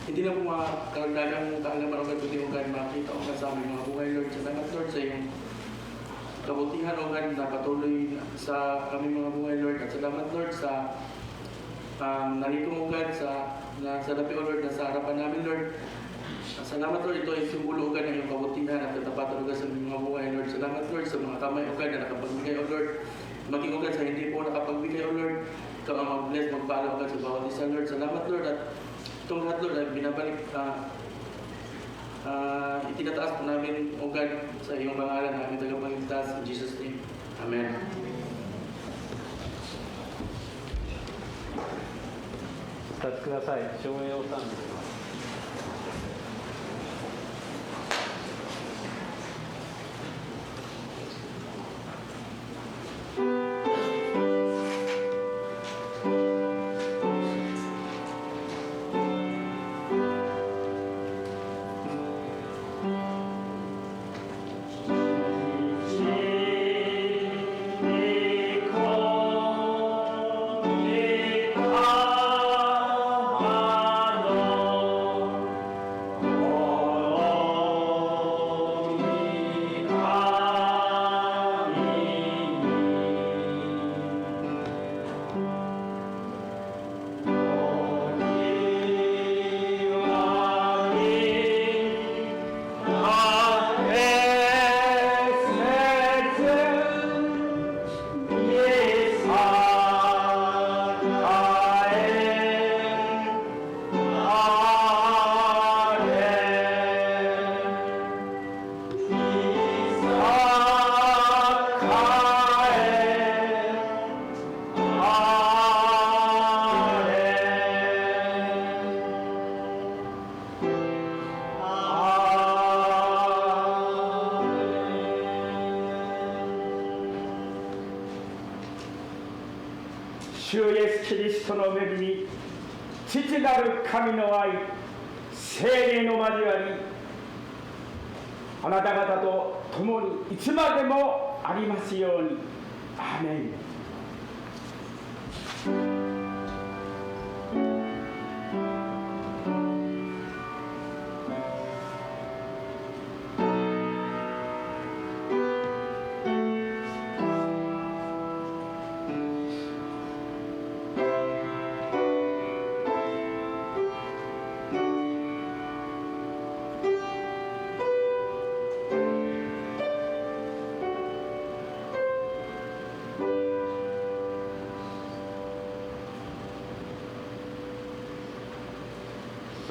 Speaker 8: hindi na po makakaragdagang kaalaman, O God, kundi, O God, makita, O God, sa aming mga buhay, Lord. Salamat, Lord, sa iyong kabutihan, O God, na patuloy sa aming mga buhay, Lord. At salamat, Lord, sa narito mo, God, sa lapi, O Lord, na sa harapan namin, Lord. Salamat, Lord, ito ay simbolo, O God, ng iyong kabutihan at katapatan, O God, sa aming mga buhay, Lord. Salamat, Lord, sa mga kamay, O God, na nakapagbigay, O Lord. Maging, O God, sa hindi po nakapagbigay, O Lord. Ikaw ang mag-bless, magpala, O God, sa bawat isa, Lord. Salamat, Lord, at itong lahat, Lord, ay binabalik, itinataas po namin, O God, sa iyong pangalan na aming tagapagligtas. In Jesus' name. Amen.
Speaker 2: Start ください。照明をさん。
Speaker 1: 主イエス・キリストの恵み、父なる神の愛、聖霊の交わり、あなた方と共にいつまでもありますように。アーメン。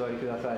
Speaker 2: お座りください。